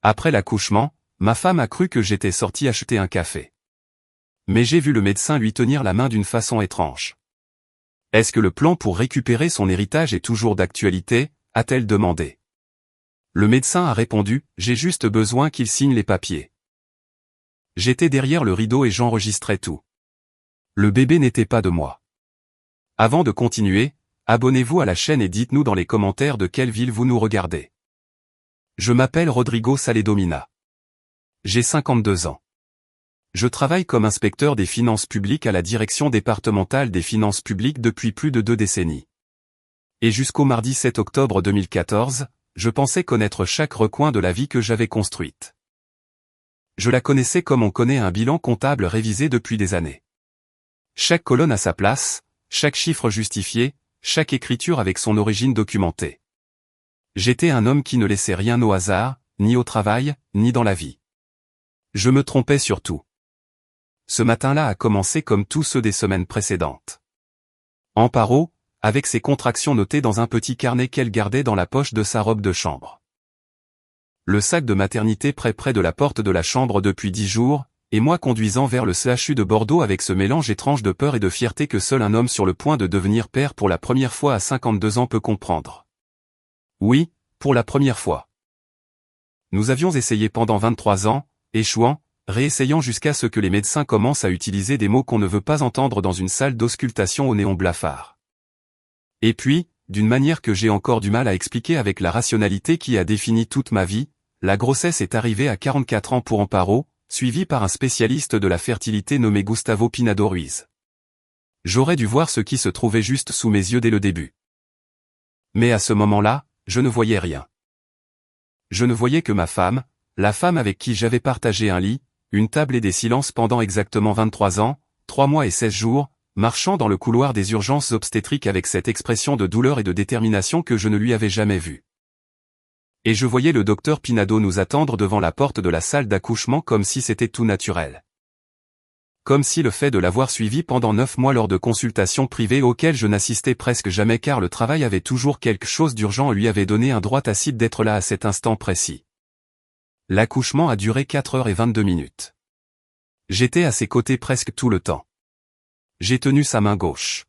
Après l'accouchement, ma femme a cru que j'étais sorti acheter un café. Mais j'ai vu le médecin lui tenir la main d'une façon étrange. Est-ce que le plan pour récupérer son héritage est toujours d'actualité, a-t-elle demandé. Le médecin a répondu, j'ai juste besoin qu'il signe les papiers. J'étais derrière le rideau et j'enregistrais tout. Le bébé n'était pas de moi. Avant de continuer, abonnez-vous à la chaîne et dites-nous dans les commentaires de quelle ville vous nous regardez. Je m'appelle Rodrigo Saledomina. J'ai 52 ans. Je travaille comme inspecteur des finances publiques à la direction départementale des finances publiques depuis plus de 2 décennies. Et jusqu'au mardi 7 octobre 2014, je pensais connaître chaque recoin de la vie que j'avais construite. Je la connaissais comme on connaît un bilan comptable révisé depuis des années. Chaque colonne à sa place, chaque chiffre justifié, chaque écriture avec son origine documentée. J'étais un homme qui ne laissait rien au hasard, ni au travail, ni dans la vie. Je me trompais sur tout. Ce matin-là a commencé comme tous ceux des semaines précédentes. Amparo, avec ses contractions notées dans un petit carnet qu'elle gardait dans la poche de sa robe de chambre. Le sac de maternité près de la porte de la chambre depuis 10 jours, et moi conduisant vers le CHU de Bordeaux avec ce mélange étrange de peur et de fierté que seul un homme sur le point de devenir père pour la première fois à 52 ans peut comprendre. Oui, pour la première fois. Nous avions essayé pendant 23 ans, échouant, réessayant jusqu'à ce que les médecins commencent à utiliser des mots qu'on ne veut pas entendre dans une salle d'auscultation au néon blafard. Et puis, d'une manière que j'ai encore du mal à expliquer avec la rationalité qui a défini toute ma vie, la grossesse est arrivée à 44 ans pour Amparo, suivie par un spécialiste de la fertilité nommé Gustavo Pinado Ruiz. J'aurais dû voir ce qui se trouvait juste sous mes yeux dès le début. Mais à ce moment-là, je ne voyais rien. Je ne voyais que ma femme, la femme avec qui j'avais partagé un lit, une table et des silences pendant exactement 23 ans, 3 mois et 16 jours, marchant dans le couloir des urgences obstétriques avec cette expression de douleur et de détermination que je ne lui avais jamais vue. Et je voyais le docteur Pinado nous attendre devant la porte de la salle d'accouchement comme si c'était tout naturel. Comme si le fait de l'avoir suivi pendant 9 mois lors de consultations privées auxquelles je n'assistais presque jamais car le travail avait toujours quelque chose d'urgent lui avait donné un droit tacite d'être là à cet instant précis. L'accouchement a duré 4h22. J'étais à ses côtés presque tout le temps. J'ai tenu sa main gauche.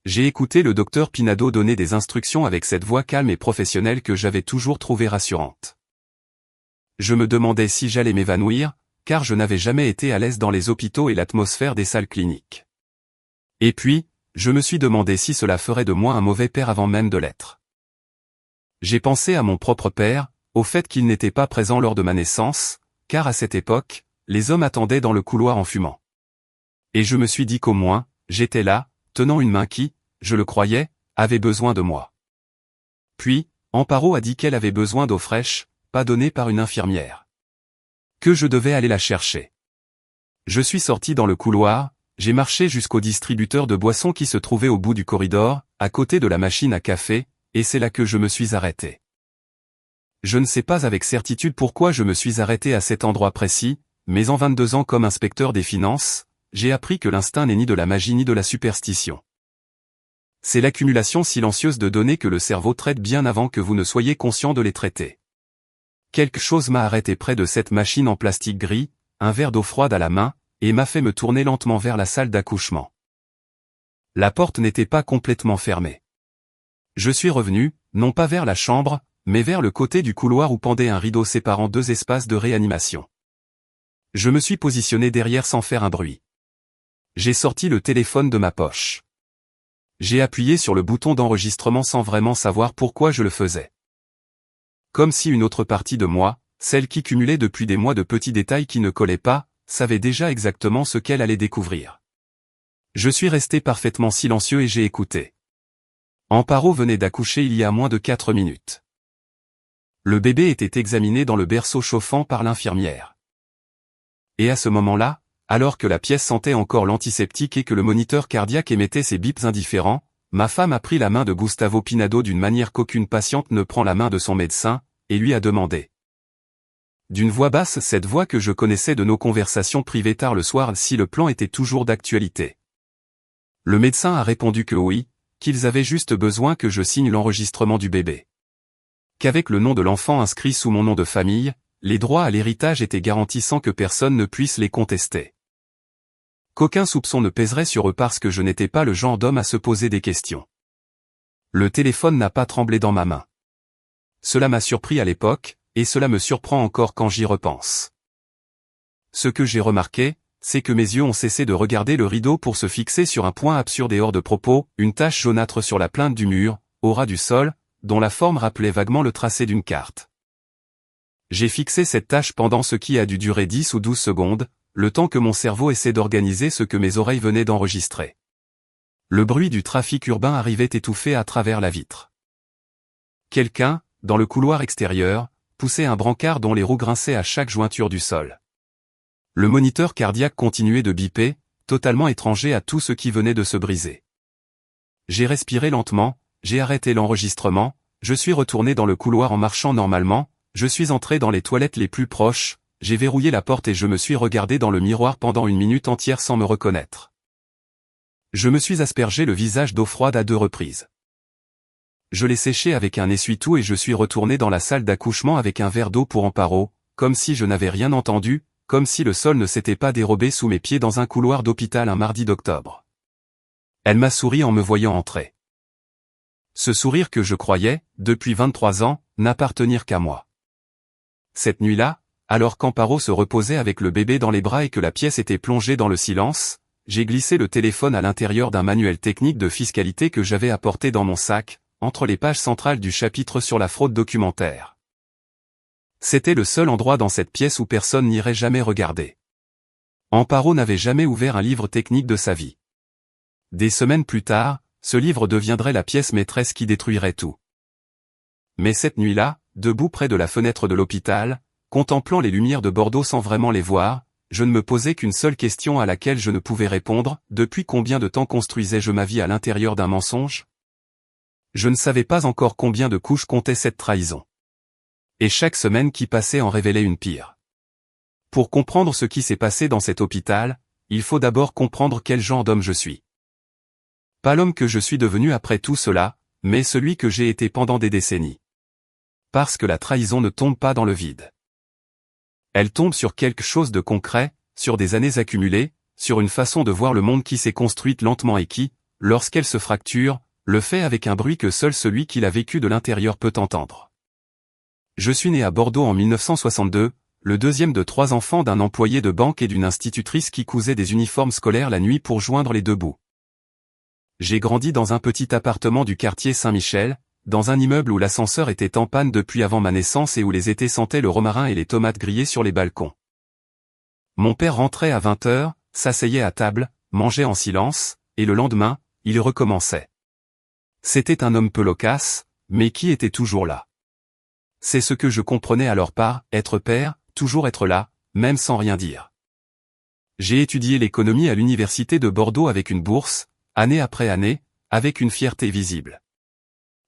J'ai écouté le docteur Pinado donner des instructions avec cette voix calme et professionnelle que j'avais toujours trouvée rassurante. Je me demandais si j'allais m'évanouir, car je n'avais jamais été à l'aise dans les hôpitaux et l'atmosphère des salles cliniques. Et puis, je me suis demandé si cela ferait de moi un mauvais père avant même de l'être. J'ai pensé à mon propre père, au fait qu'il n'était pas présent lors de ma naissance, car à cette époque, les hommes attendaient dans le couloir en fumant. Et je me suis dit qu'au moins, j'étais là, tenant une main qui, je le croyais, avait besoin de moi. Puis, Amparo a dit qu'elle avait besoin d'eau fraîche, pas donnée par une infirmière. Que je devais aller la chercher. Je suis sorti dans le couloir, j'ai marché jusqu'au distributeur de boissons qui se trouvait au bout du corridor, à côté de la machine à café, et c'est là que je me suis arrêté. Je ne sais pas avec certitude pourquoi je me suis arrêté à cet endroit précis, mais en 22 ans comme inspecteur des finances, j'ai appris que l'instinct n'est ni de la magie ni de la superstition. C'est l'accumulation silencieuse de données que le cerveau traite bien avant que vous ne soyez conscient de les traiter. Quelque chose m'a arrêté près de cette machine en plastique gris, un verre d'eau froide à la main, et m'a fait me tourner lentement vers la salle d'accouchement. La porte n'était pas complètement fermée. Je suis revenu, non pas vers la chambre, mais vers le côté du couloir où pendait un rideau séparant 2 espaces de réanimation. Je me suis positionné derrière sans faire un bruit. J'ai sorti le téléphone de ma poche. J'ai appuyé sur le bouton d'enregistrement sans vraiment savoir pourquoi je le faisais. Comme si une autre partie de moi, celle qui cumulait depuis des mois de petits détails qui ne collaient pas, savait déjà exactement ce qu'elle allait découvrir. Je suis resté parfaitement silencieux et j'ai écouté. Amparo venait d'accoucher il y a moins de 4 minutes. Le bébé était examiné dans le berceau chauffant par l'infirmière. Et à ce moment-là, alors que la pièce sentait encore l'antiseptique et que le moniteur cardiaque émettait ses bips indifférents, ma femme a pris la main de Gustavo Pinado d'une manière qu'aucune patiente ne prend la main de son médecin, et lui a demandé. D'une voix basse, cette voix que je connaissais de nos conversations privées tard le soir, si le plan était toujours d'actualité. Le médecin a répondu que oui, qu'ils avaient juste besoin que je signe l'enregistrement du bébé. Qu'avec le nom de l'enfant inscrit sous mon nom de famille, les droits à l'héritage étaient garantis sans que personne ne puisse les contester. Qu'aucun soupçon ne pèserait sur eux parce que je n'étais pas le genre d'homme à se poser des questions. Le téléphone n'a pas tremblé dans ma main. Cela m'a surpris à l'époque, et cela me surprend encore quand j'y repense. Ce que j'ai remarqué, c'est que mes yeux ont cessé de regarder le rideau pour se fixer sur un point absurde et hors de propos, une tache jaunâtre sur la plinthe du mur, au ras du sol, dont la forme rappelait vaguement le tracé d'une carte. J'ai fixé cette tache pendant ce qui a dû durer 10 ou 12 secondes, le temps que mon cerveau essaie d'organiser ce que mes oreilles venaient d'enregistrer. Le bruit du trafic urbain arrivait étouffé à travers la vitre. Quelqu'un, dans le couloir extérieur, poussait un brancard dont les roues grinçaient à chaque jointure du sol. Le moniteur cardiaque continuait de biper, totalement étranger à tout ce qui venait de se briser. J'ai respiré lentement, j'ai arrêté l'enregistrement, je suis retourné dans le couloir en marchant normalement, je suis entré dans les toilettes les plus proches, j'ai verrouillé la porte et je me suis regardé dans le miroir pendant une minute entière sans me reconnaître. Je me suis aspergé le visage d'eau froide à 2 reprises. Je l'ai séché avec un essuie-tout et je suis retourné dans la salle d'accouchement avec un verre d'eau pour Amparo, comme si je n'avais rien entendu, comme si le sol ne s'était pas dérobé sous mes pieds dans un couloir d'hôpital un mardi d'octobre. Elle m'a souri en me voyant entrer. Ce sourire que je croyais, depuis 23 ans, n'appartenir qu'à moi. Cette nuit-là, alors qu'Amparo se reposait avec le bébé dans les bras et que la pièce était plongée dans le silence, j'ai glissé le téléphone à l'intérieur d'un manuel technique de fiscalité que j'avais apporté dans mon sac, entre les pages centrales du chapitre sur la fraude documentaire. C'était le seul endroit dans cette pièce où personne n'irait jamais regarder. Amparo n'avait jamais ouvert un livre technique de sa vie. Des semaines plus tard, ce livre deviendrait la pièce maîtresse qui détruirait tout. Mais cette nuit-là, debout près de la fenêtre de l'hôpital, contemplant les lumières de Bordeaux sans vraiment les voir, je ne me posais qu'une seule question à laquelle je ne pouvais répondre, depuis combien de temps construisais-je ma vie à l'intérieur d'un mensonge ? Je ne savais pas encore combien de couches comptait cette trahison. Et chaque semaine qui passait en révélait une pire. Pour comprendre ce qui s'est passé dans cet hôpital, il faut d'abord comprendre quel genre d'homme je suis. Pas l'homme que je suis devenu après tout cela, mais celui que j'ai été pendant des décennies. Parce que la trahison ne tombe pas dans le vide. Elle tombe sur quelque chose de concret, sur des années accumulées, sur une façon de voir le monde qui s'est construite lentement et qui, lorsqu'elle se fracture, le fait avec un bruit que seul celui qui l'a vécu de l'intérieur peut entendre. Je suis né à Bordeaux en 1962, le deuxième de 3 enfants d'un employé de banque et d'une institutrice qui cousait des uniformes scolaires la nuit pour joindre les 2 bouts. J'ai grandi dans un petit appartement du quartier Saint-Michel, dans un immeuble où l'ascenseur était en panne depuis avant ma naissance et où les étés sentaient le romarin et les tomates grillées sur les balcons. Mon père rentrait à 20h, s'asseyait à table, mangeait en silence, et le lendemain, il recommençait. C'était un homme peu loquace, mais qui était toujours là. C'est ce que je comprenais alors par être père, toujours être là, même sans rien dire. J'ai étudié l'économie à l'université de Bordeaux avec une bourse, année après année, avec une fierté visible.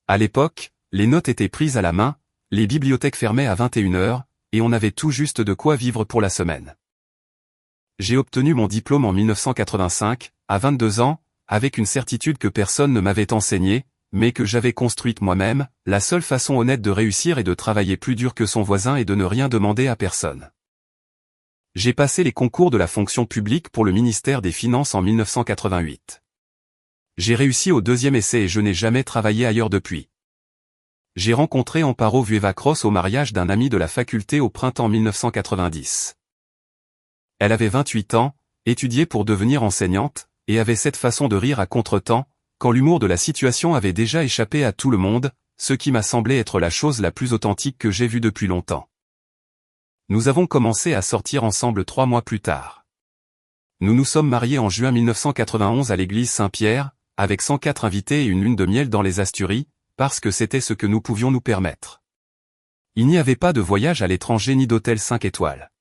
À l'époque, les notes étaient prises à la main, les bibliothèques fermaient à 21h, et on avait tout juste de quoi vivre pour la semaine. J'ai obtenu mon diplôme en 1985, à 22 ans, avec une certitude que personne ne m'avait enseignée, mais que j'avais construite moi-même. La seule façon honnête de réussir est de travailler plus dur que son voisin et de ne rien demander à personne. J'ai passé les concours de la fonction publique pour le ministère des Finances en 1988. J'ai réussi au 2e essai et je n'ai jamais travaillé ailleurs depuis. J'ai rencontré Amparo Vueva-Cross au mariage d'un ami de la faculté au printemps 1990. Elle avait 28 ans, étudiait pour devenir enseignante, et avait cette façon de rire à contretemps, quand l'humour de la situation avait déjà échappé à tout le monde, ce qui m'a semblé être la chose la plus authentique que j'ai vue depuis longtemps. Nous avons commencé à sortir ensemble 3 mois plus tard. Nous nous sommes mariés en juin 1991 à l'église Saint-Pierre, avec 104 invités et une lune de miel dans les Asturies, parce que c'était ce que nous pouvions nous permettre. Il n'y avait pas de voyage à l'étranger ni d'hôtel 5 étoiles.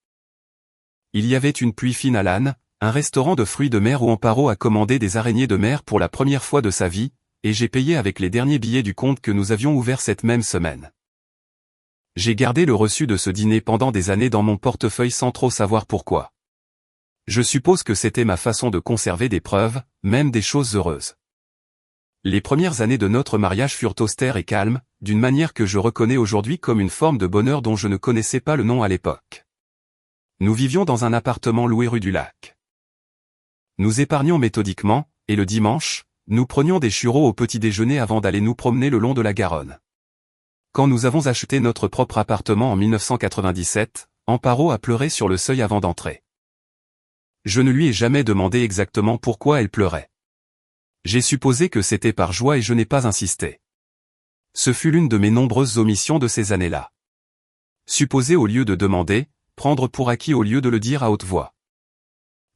Il y avait une pluie fine à l'âne, un restaurant de fruits de mer où Amparo a commandé des araignées de mer pour la première fois de sa vie, et j'ai payé avec les derniers billets du compte que nous avions ouvert cette même semaine. J'ai gardé le reçu de ce dîner pendant des années dans mon portefeuille sans trop savoir pourquoi. Je suppose que c'était ma façon de conserver des preuves, même des choses heureuses. Les premières années de notre mariage furent austères et calmes, d'une manière que je reconnais aujourd'hui comme une forme de bonheur dont je ne connaissais pas le nom à l'époque. Nous vivions dans un appartement loué rue du Lac. Nous épargnions méthodiquement, et le dimanche, nous prenions des churros au petit déjeuner avant d'aller nous promener le long de la Garonne. Quand nous avons acheté notre propre appartement en 1997, Amparo a pleuré sur le seuil avant d'entrer. Je ne lui ai jamais demandé exactement pourquoi elle pleurait. J'ai supposé que c'était par joie et je n'ai pas insisté. Ce fut l'une de mes nombreuses omissions de ces années-là. Supposer au lieu de demander, prendre pour acquis au lieu de le dire à haute voix.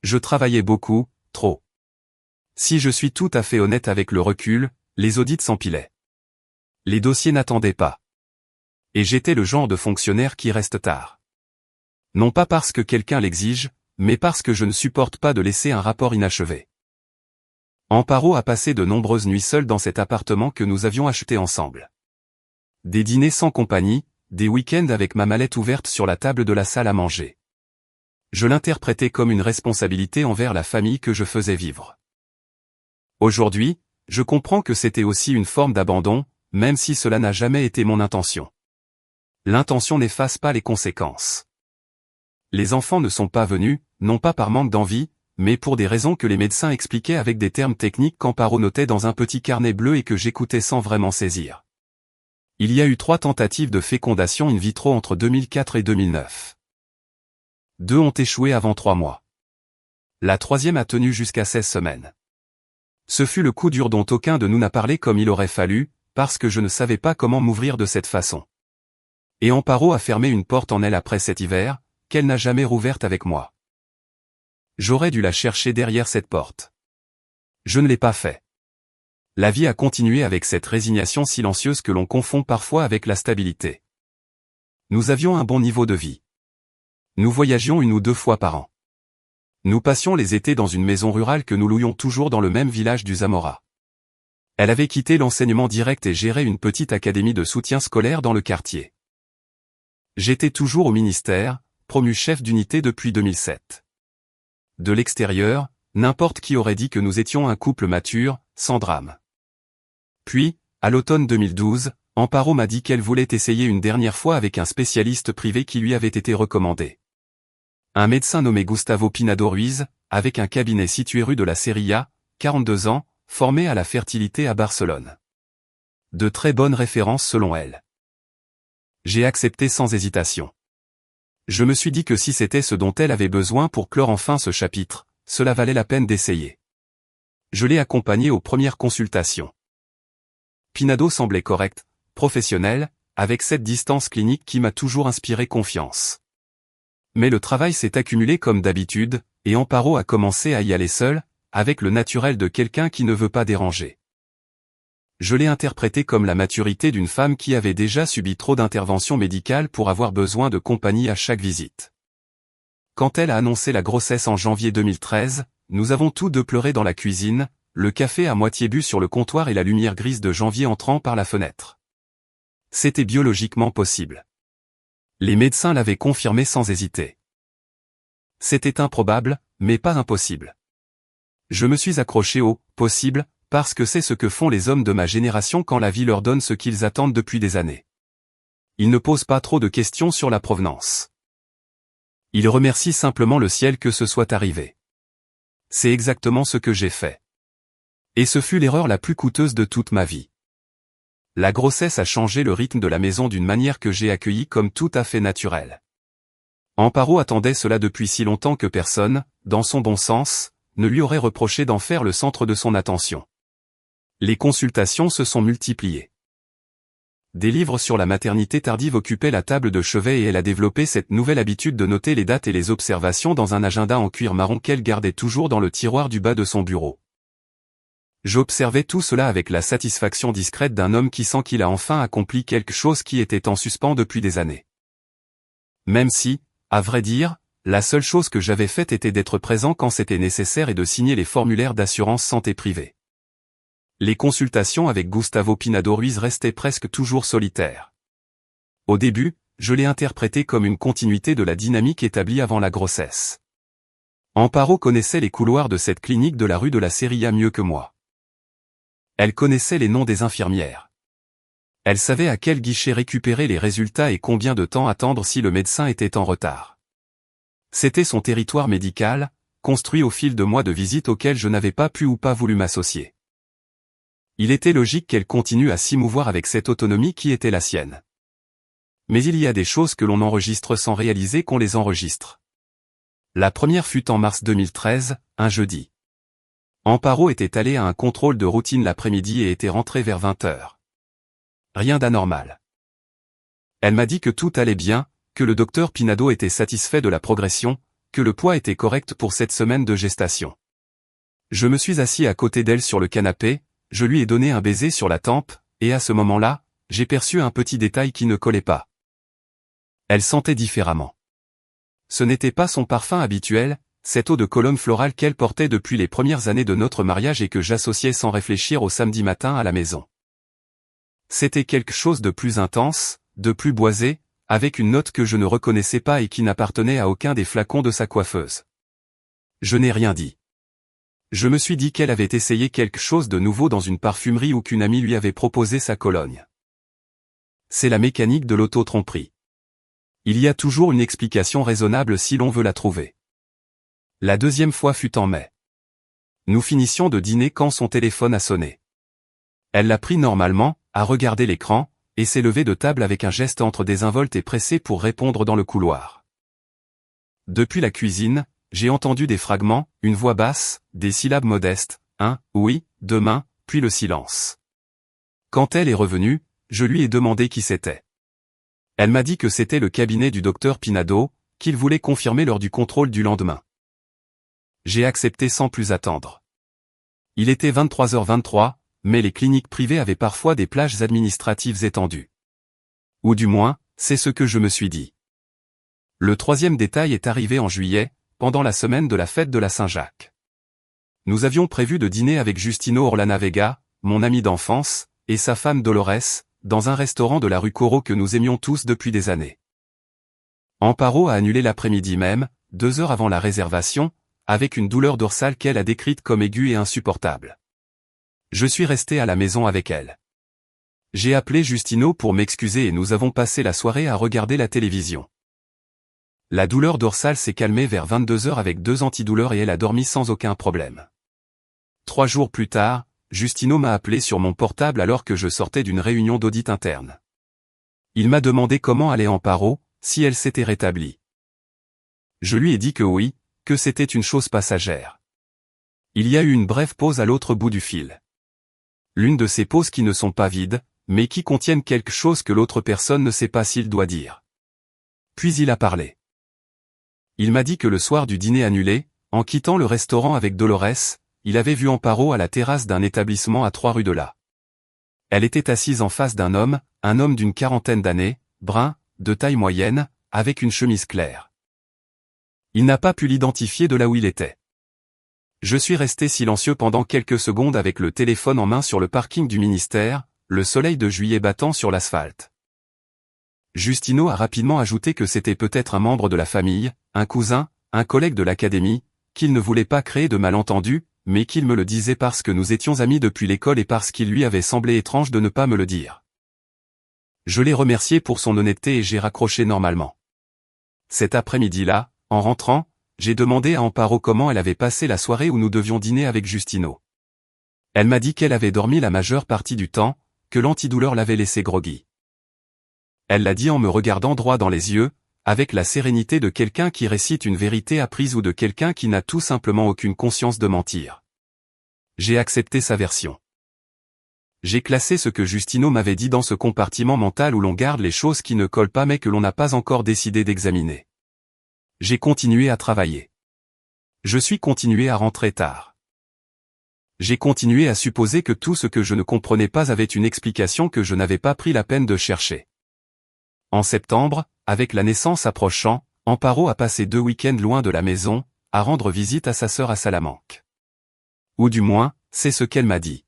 Je travaillais beaucoup, trop. Si je suis tout à fait honnête avec le recul, les audits s'empilaient. Les dossiers n'attendaient pas. Et j'étais le genre de fonctionnaire qui reste tard. Non pas parce que quelqu'un l'exige, mais parce que je ne supporte pas de laisser un rapport inachevé. Amparo a passé de nombreuses nuits seule dans cet appartement que nous avions acheté ensemble. Des dîners sans compagnie, des week-ends avec ma mallette ouverte sur la table de la salle à manger. Je l'interprétais comme une responsabilité envers la famille que je faisais vivre. Aujourd'hui, je comprends que c'était aussi une forme d'abandon, même si cela n'a jamais été mon intention. L'intention n'efface pas les conséquences. Les enfants ne sont pas venus, non pas par manque d'envie, mais pour des raisons que les médecins expliquaient avec des termes techniques qu'Amparo notait dans un petit carnet bleu et que j'écoutais sans vraiment saisir. Il y a eu 3 tentatives de fécondation in vitro entre 2004 et 2009. 2 ont échoué avant 3 mois. La 3e a tenu jusqu'à 16 semaines. Ce fut le coup dur dont aucun de nous n'a parlé comme il aurait fallu, parce que je ne savais pas comment m'ouvrir de cette façon. Et Amparo a fermé une porte en elle après cet hiver, qu'elle n'a jamais rouverte avec moi. J'aurais dû la chercher derrière cette porte. Je ne l'ai pas fait. La vie a continué avec cette résignation silencieuse que l'on confond parfois avec la stabilité. Nous avions un bon niveau de vie. Nous voyagions 1 ou 2 fois par an. Nous passions les étés dans une maison rurale que nous louions toujours dans le même village du Zamora. Elle avait quitté l'enseignement direct et gérait une petite académie de soutien scolaire dans le quartier. J'étais toujours au ministère, promu chef d'unité depuis 2007. De l'extérieur, n'importe qui aurait dit que nous étions un couple mature, sans drame. Puis, à l'automne 2012, Amparo m'a dit qu'elle voulait essayer une dernière fois avec un spécialiste privé qui lui avait été recommandé. Un médecin nommé Gustavo Pinado Ruiz, avec un cabinet situé rue de la Cerilla, 42 ans, formé à la fertilité à Barcelone. De très bonnes références selon elle. J'ai accepté sans hésitation. Je me suis dit que si c'était ce dont elle avait besoin pour clore enfin ce chapitre, cela valait la peine d'essayer. Je l'ai accompagnée aux premières consultations. Pinado semblait correct, professionnel, avec cette distance clinique qui m'a toujours inspiré confiance. Mais le travail s'est accumulé comme d'habitude, et Amparo a commencé à y aller seule, avec le naturel de quelqu'un qui ne veut pas déranger. Je l'ai interprété comme la maturité d'une femme qui avait déjà subi trop d'interventions médicales pour avoir besoin de compagnie à chaque visite. Quand elle a annoncé la grossesse en janvier 2013, nous avons tous deux pleuré dans la cuisine, le café à moitié bu sur le comptoir et la lumière grise de janvier entrant par la fenêtre. C'était biologiquement possible. Les médecins l'avaient confirmé sans hésiter. C'était improbable, mais pas impossible. Je me suis accroché au « possible », parce que c'est ce que font les hommes de ma génération quand la vie leur donne ce qu'ils attendent depuis des années. Ils ne posent pas trop de questions sur la provenance. Ils remercient simplement le ciel que ce soit arrivé. C'est exactement ce que j'ai fait. Et ce fut l'erreur la plus coûteuse de toute ma vie. La grossesse a changé le rythme de la maison d'une manière que j'ai accueillie comme tout à fait naturelle. Amparo attendait cela depuis si longtemps que personne, dans son bon sens, ne lui aurait reproché d'en faire le centre de son attention. Les consultations se sont multipliées. Des livres sur la maternité tardive occupaient la table de chevet et elle a développé cette nouvelle habitude de noter les dates et les observations dans un agenda en cuir marron qu'elle gardait toujours dans le tiroir du bas de son bureau. J'observais tout cela avec la satisfaction discrète d'un homme qui sent qu'il a enfin accompli quelque chose qui était en suspens depuis des années. Même si, à vrai dire, la seule chose que j'avais faite était d'être présent quand c'était nécessaire et de signer les formulaires d'assurance santé privée. Les consultations avec Gustavo Pinado Ruiz restaient presque toujours solitaires. Au début, je l'ai interprété comme une continuité de la dynamique établie avant la grossesse. Amparo connaissait les couloirs de cette clinique de la rue de la Cerilla mieux que moi. Elle connaissait les noms des infirmières. Elle savait à quel guichet récupérer les résultats et combien de temps attendre si le médecin était en retard. C'était son territoire médical, construit au fil de mois de visites auxquelles je n'avais pas pu ou pas voulu m'associer. Il était logique qu'elle continue à s'y mouvoir avec cette autonomie qui était la sienne. Mais il y a des choses que l'on enregistre sans réaliser qu'on les enregistre. La première fut en mars 2013, un jeudi. Amparo était allée à un contrôle de routine l'après-midi et était rentrée vers 20h. Rien d'anormal. Elle m'a dit que tout allait bien, que le docteur Pinado était satisfait de la progression, que le poids était correct pour cette semaine de gestation. Je me suis assis à côté d'elle sur le canapé, je lui ai donné un baiser sur la tempe, et à ce moment-là, j'ai perçu un petit détail qui ne collait pas. Elle sentait différemment. Ce n'était pas son parfum habituel, cette eau de cologne florale qu'elle portait depuis les premières années de notre mariage et que j'associais sans réfléchir au samedi matin à la maison. C'était quelque chose de plus intense, de plus boisé, avec une note que je ne reconnaissais pas et qui n'appartenait à aucun des flacons de sa coiffeuse. Je n'ai rien dit. Je me suis dit qu'elle avait essayé quelque chose de nouveau dans une parfumerie ou qu'une amie lui avait proposé sa cologne. C'est la mécanique de l'auto-tromperie. Il y a toujours une explication raisonnable si l'on veut la trouver. La deuxième fois fut en mai. Nous finissions de dîner quand son téléphone a sonné. Elle l'a pris normalement, a regardé l'écran, et s'est levée de table avec un geste entre désinvolte et pressé pour répondre dans le couloir. Depuis la cuisine, j'ai entendu des fragments, une voix basse, des syllabes modestes, un « oui », demain, puis le silence. Quand elle est revenue, je lui ai demandé qui c'était. Elle m'a dit que c'était le cabinet du docteur Pinado, qu'il voulait confirmer lors du contrôle du lendemain. J'ai accepté sans plus attendre. Il était 23h23, mais les cliniques privées avaient parfois des plages administratives étendues. Ou du moins, c'est ce que je me suis dit. Le troisième détail est arrivé en juillet, pendant la semaine de la fête de la Saint-Jacques. Nous avions prévu de dîner avec Justino Orlanavega, mon ami d'enfance, et sa femme Dolores, dans un restaurant de la rue Corot que nous aimions tous depuis des années. Amparo a annulé l'après-midi même, 2 heures avant la réservation, avec une douleur dorsale qu'elle a décrite comme aiguë et insupportable. Je suis resté à la maison avec elle. J'ai appelé Justino pour m'excuser et nous avons passé la soirée à regarder la télévision. La douleur dorsale s'est calmée vers 22h avec 2 antidouleurs et elle a dormi sans aucun problème. 3 jours plus tard, Justino m'a appelé sur mon portable alors que je sortais d'une réunion d'audit interne. Il m'a demandé comment allait Amparo, si elle s'était rétablie. Je lui ai dit que oui, que c'était une chose passagère. Il y a eu une brève pause à l'autre bout du fil. L'une de ces pauses qui ne sont pas vides, mais qui contiennent quelque chose que l'autre personne ne sait pas s'il doit dire. Puis il a parlé. Il m'a dit que le soir du dîner annulé, en quittant le restaurant avec Dolores, il avait vu Amparo à la terrasse d'un établissement à 3 rues de là. Elle était assise en face d'un homme, un homme d'une quarantaine d'années, brun, de taille moyenne, avec une chemise claire. Il n'a pas pu l'identifier de là où il était. Je suis resté silencieux pendant quelques secondes avec le téléphone en main sur le parking du ministère, le soleil de juillet battant sur l'asphalte. Justino a rapidement ajouté que c'était peut-être un membre de la famille, un cousin, un collègue de l'académie, qu'il ne voulait pas créer de malentendus, mais qu'il me le disait parce que nous étions amis depuis l'école et parce qu'il lui avait semblé étrange de ne pas me le dire. Je l'ai remercié pour son honnêteté et j'ai raccroché normalement. Cet après-midi-là, en rentrant, j'ai demandé à Amparo comment elle avait passé la soirée où nous devions dîner avec Justino. Elle m'a dit qu'elle avait dormi la majeure partie du temps, que l'antidouleur l'avait laissé groggy. Elle l'a dit en me regardant droit dans les yeux, avec la sérénité de quelqu'un qui récite une vérité apprise ou de quelqu'un qui n'a tout simplement aucune conscience de mentir. J'ai accepté sa version. J'ai classé ce que Justino m'avait dit dans ce compartiment mental où l'on garde les choses qui ne collent pas mais que l'on n'a pas encore décidé d'examiner. J'ai continué à travailler. Je suis continué à rentrer tard. J'ai continué à supposer que tout ce que je ne comprenais pas avait une explication que je n'avais pas pris la peine de chercher. En septembre, avec la naissance approchant, Amparo a passé 2 week-ends loin de la maison, à rendre visite à sa sœur à Salamanque. Ou du moins, c'est ce qu'elle m'a dit.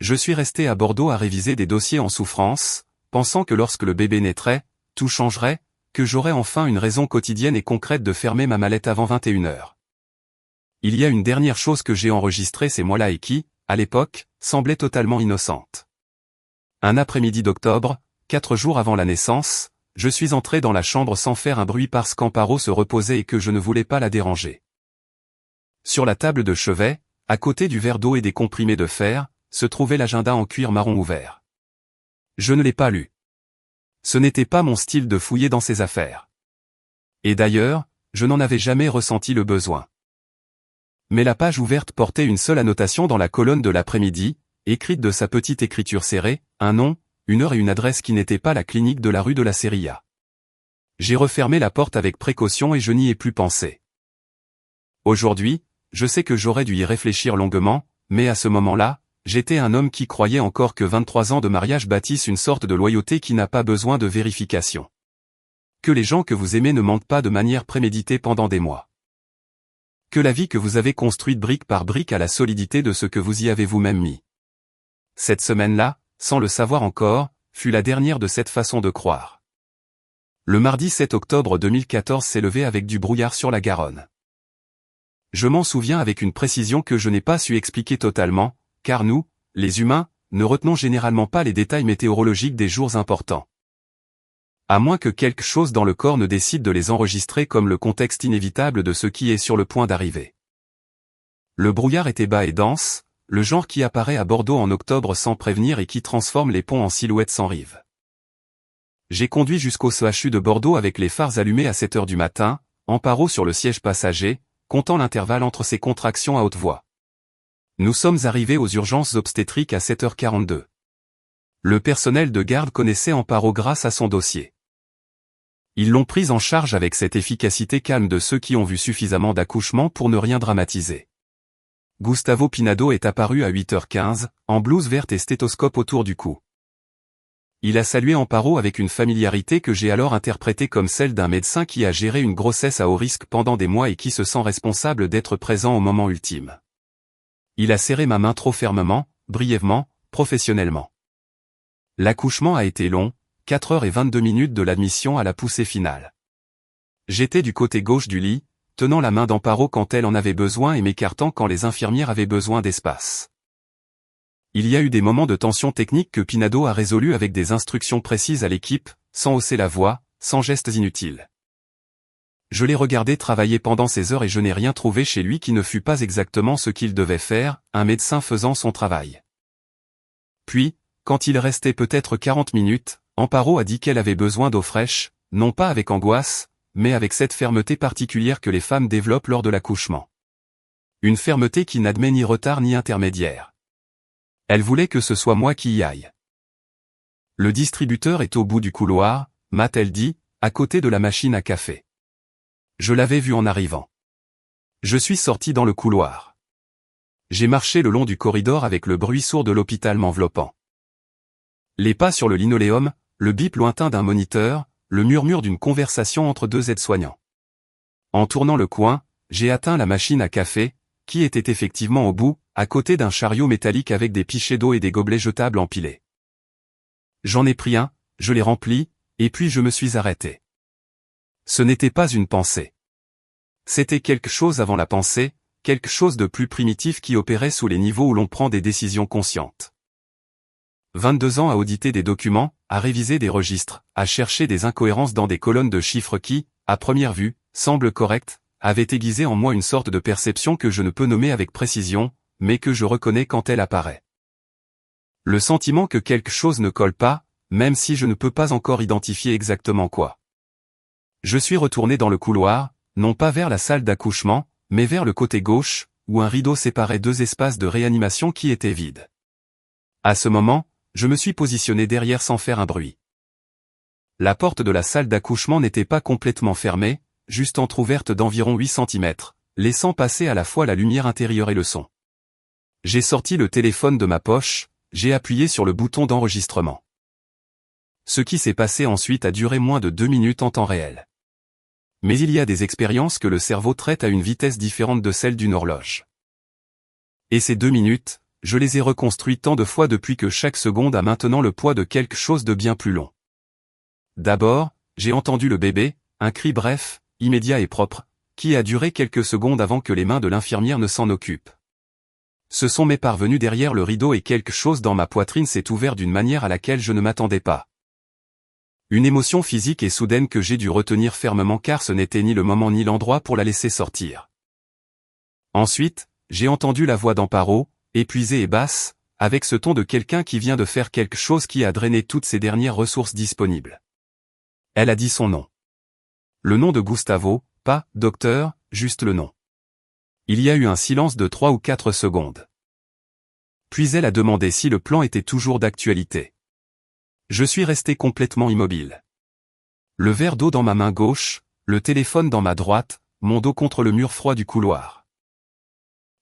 Je suis resté à Bordeaux à réviser des dossiers en souffrance, pensant que lorsque le bébé naîtrait, tout changerait, que j'aurais enfin une raison quotidienne et concrète de fermer ma mallette avant 21h. Il y a une dernière chose que j'ai enregistrée ces mois-là et qui, à l'époque, semblait totalement innocente. Un après-midi d'octobre, 4 jours avant la naissance, je suis entré dans la chambre sans faire un bruit parce qu'Amparo se reposait et que je ne voulais pas la déranger. Sur la table de chevet, à côté du verre d'eau et des comprimés de fer, se trouvait l'agenda en cuir marron ouvert. Je ne l'ai pas lu. Ce n'était pas mon style de fouiller dans ses affaires. Et d'ailleurs, je n'en avais jamais ressenti le besoin. Mais la page ouverte portait une seule annotation dans la colonne de l'après-midi, écrite de sa petite écriture serrée, un nom, une heure et une adresse qui n'était pas la clinique de la rue de la Seria. J'ai refermé la porte avec précaution et je n'y ai plus pensé. Aujourd'hui, je sais que j'aurais dû y réfléchir longuement, mais à ce moment-là, j'étais un homme qui croyait encore que 23 ans de mariage bâtissent une sorte de loyauté qui n'a pas besoin de vérification. Que les gens que vous aimez ne mentent pas de manière préméditée pendant des mois. Que la vie que vous avez construite brique par brique a la solidité de ce que vous y avez vous-même mis. Cette semaine-là, sans le savoir encore, fut la dernière de cette façon de croire. Le mardi 7 octobre 2014 s'est levé avec du brouillard sur la Garonne. Je m'en souviens avec une précision que je n'ai pas su expliquer totalement, car nous, les humains, ne retenons généralement pas les détails météorologiques des jours importants. À moins que quelque chose dans le corps ne décide de les enregistrer comme le contexte inévitable de ce qui est sur le point d'arriver. Le brouillard était bas et dense, le genre qui apparaît à Bordeaux en octobre sans prévenir et qui transforme les ponts en silhouettes sans rive. J'ai conduit jusqu'au CHU de Bordeaux avec les phares allumés à 7 heures du matin, Amparo sur le siège passager, comptant l'intervalle entre ses contractions à haute voix. Nous sommes arrivés aux urgences obstétriques à 7h42. Le personnel de garde connaissait Amparo grâce à son dossier. Ils l'ont prise en charge avec cette efficacité calme de ceux qui ont vu suffisamment d'accouchements pour ne rien dramatiser. Gustavo Pinado est apparu à 8h15, en blouse verte et stéthoscope autour du cou. Il a salué Amparo avec une familiarité que j'ai alors interprétée comme celle d'un médecin qui a géré une grossesse à haut risque pendant des mois et qui se sent responsable d'être présent au moment ultime. Il a serré ma main trop fermement, brièvement, professionnellement. L'accouchement a été long, 4h22 de l'admission à la poussée finale. J'étais du côté gauche du lit, tenant la main d'Amparo quand elle en avait besoin et m'écartant quand les infirmières avaient besoin d'espace. Il y a eu des moments de tension technique que Pinado a résolus avec des instructions précises à l'équipe, sans hausser la voix, sans gestes inutiles. Je l'ai regardé travailler pendant ces heures et je n'ai rien trouvé chez lui qui ne fût pas exactement ce qu'il devait faire, un médecin faisant son travail. Puis, quand il restait peut-être 40 minutes, Amparo a dit qu'elle avait besoin d'eau fraîche, non pas avec angoisse, mais avec cette fermeté particulière que les femmes développent lors de l'accouchement. Une fermeté qui n'admet ni retard ni intermédiaire. Elle voulait que ce soit moi qui y aille. Le distributeur est au bout du couloir, m'a-t-elle dit, à côté de la machine à café. Je l'avais vu en arrivant. Je suis sorti dans le couloir. J'ai marché le long du corridor avec le bruit sourd de l'hôpital m'enveloppant. Les pas sur le linoléum, le bip lointain d'un moniteur, le murmure d'une conversation entre deux aides-soignants. En tournant le coin, j'ai atteint la machine à café, qui était effectivement au bout, à côté d'un chariot métallique avec des pichets d'eau et des gobelets jetables empilés. J'en ai pris un, je l'ai rempli, et puis je me suis arrêté. Ce n'était pas une pensée. C'était quelque chose avant la pensée, quelque chose de plus primitif qui opérait sous les niveaux où l'on prend des décisions conscientes. 22 ans à auditer des documents, à réviser des registres, à chercher des incohérences dans des colonnes de chiffres qui, à première vue, semblent correctes, avaient aiguisé en moi une sorte de perception que je ne peux nommer avec précision, mais que je reconnais quand elle apparaît. Le sentiment que quelque chose ne colle pas, même si je ne peux pas encore identifier exactement quoi. Je suis retourné dans le couloir, non pas vers la salle d'accouchement, mais vers le côté gauche, où un rideau séparait deux espaces de réanimation qui étaient vides. À ce moment, je me suis positionné derrière sans faire un bruit. La porte de la salle d'accouchement n'était pas complètement fermée, juste entr'ouverte d'environ 8 cm, laissant passer à la fois la lumière intérieure et le son. J'ai sorti le téléphone de ma poche, j'ai appuyé sur le bouton d'enregistrement. Ce qui s'est passé ensuite a duré moins de 2 minutes en temps réel. Mais il y a des expériences que le cerveau traite à une vitesse différente de celle d'une horloge. Et ces 2 minutes, je les ai reconstruites tant de fois depuis que chaque seconde a maintenant le poids de quelque chose de bien plus long. D'abord, j'ai entendu le bébé, un cri bref, immédiat et propre, qui a duré quelques secondes avant que les mains de l'infirmière ne s'en occupent. Ce son m'est parvenu derrière le rideau et quelque chose dans ma poitrine s'est ouvert d'une manière à laquelle je ne m'attendais pas. Une émotion physique et soudaine que j'ai dû retenir fermement car ce n'était ni le moment ni l'endroit pour la laisser sortir. Ensuite, j'ai entendu la voix d'Amparo, épuisée et basse, avec ce ton de quelqu'un qui vient de faire quelque chose qui a drainé toutes ses dernières ressources disponibles. Elle a dit son nom. Le nom de Gustavo, pas « docteur », juste le nom. Il y a eu un silence de 3 ou 4 secondes. Puis elle a demandé si le plan était toujours d'actualité. Je suis resté complètement immobile. Le verre d'eau dans ma main gauche, le téléphone dans ma droite, mon dos contre le mur froid du couloir.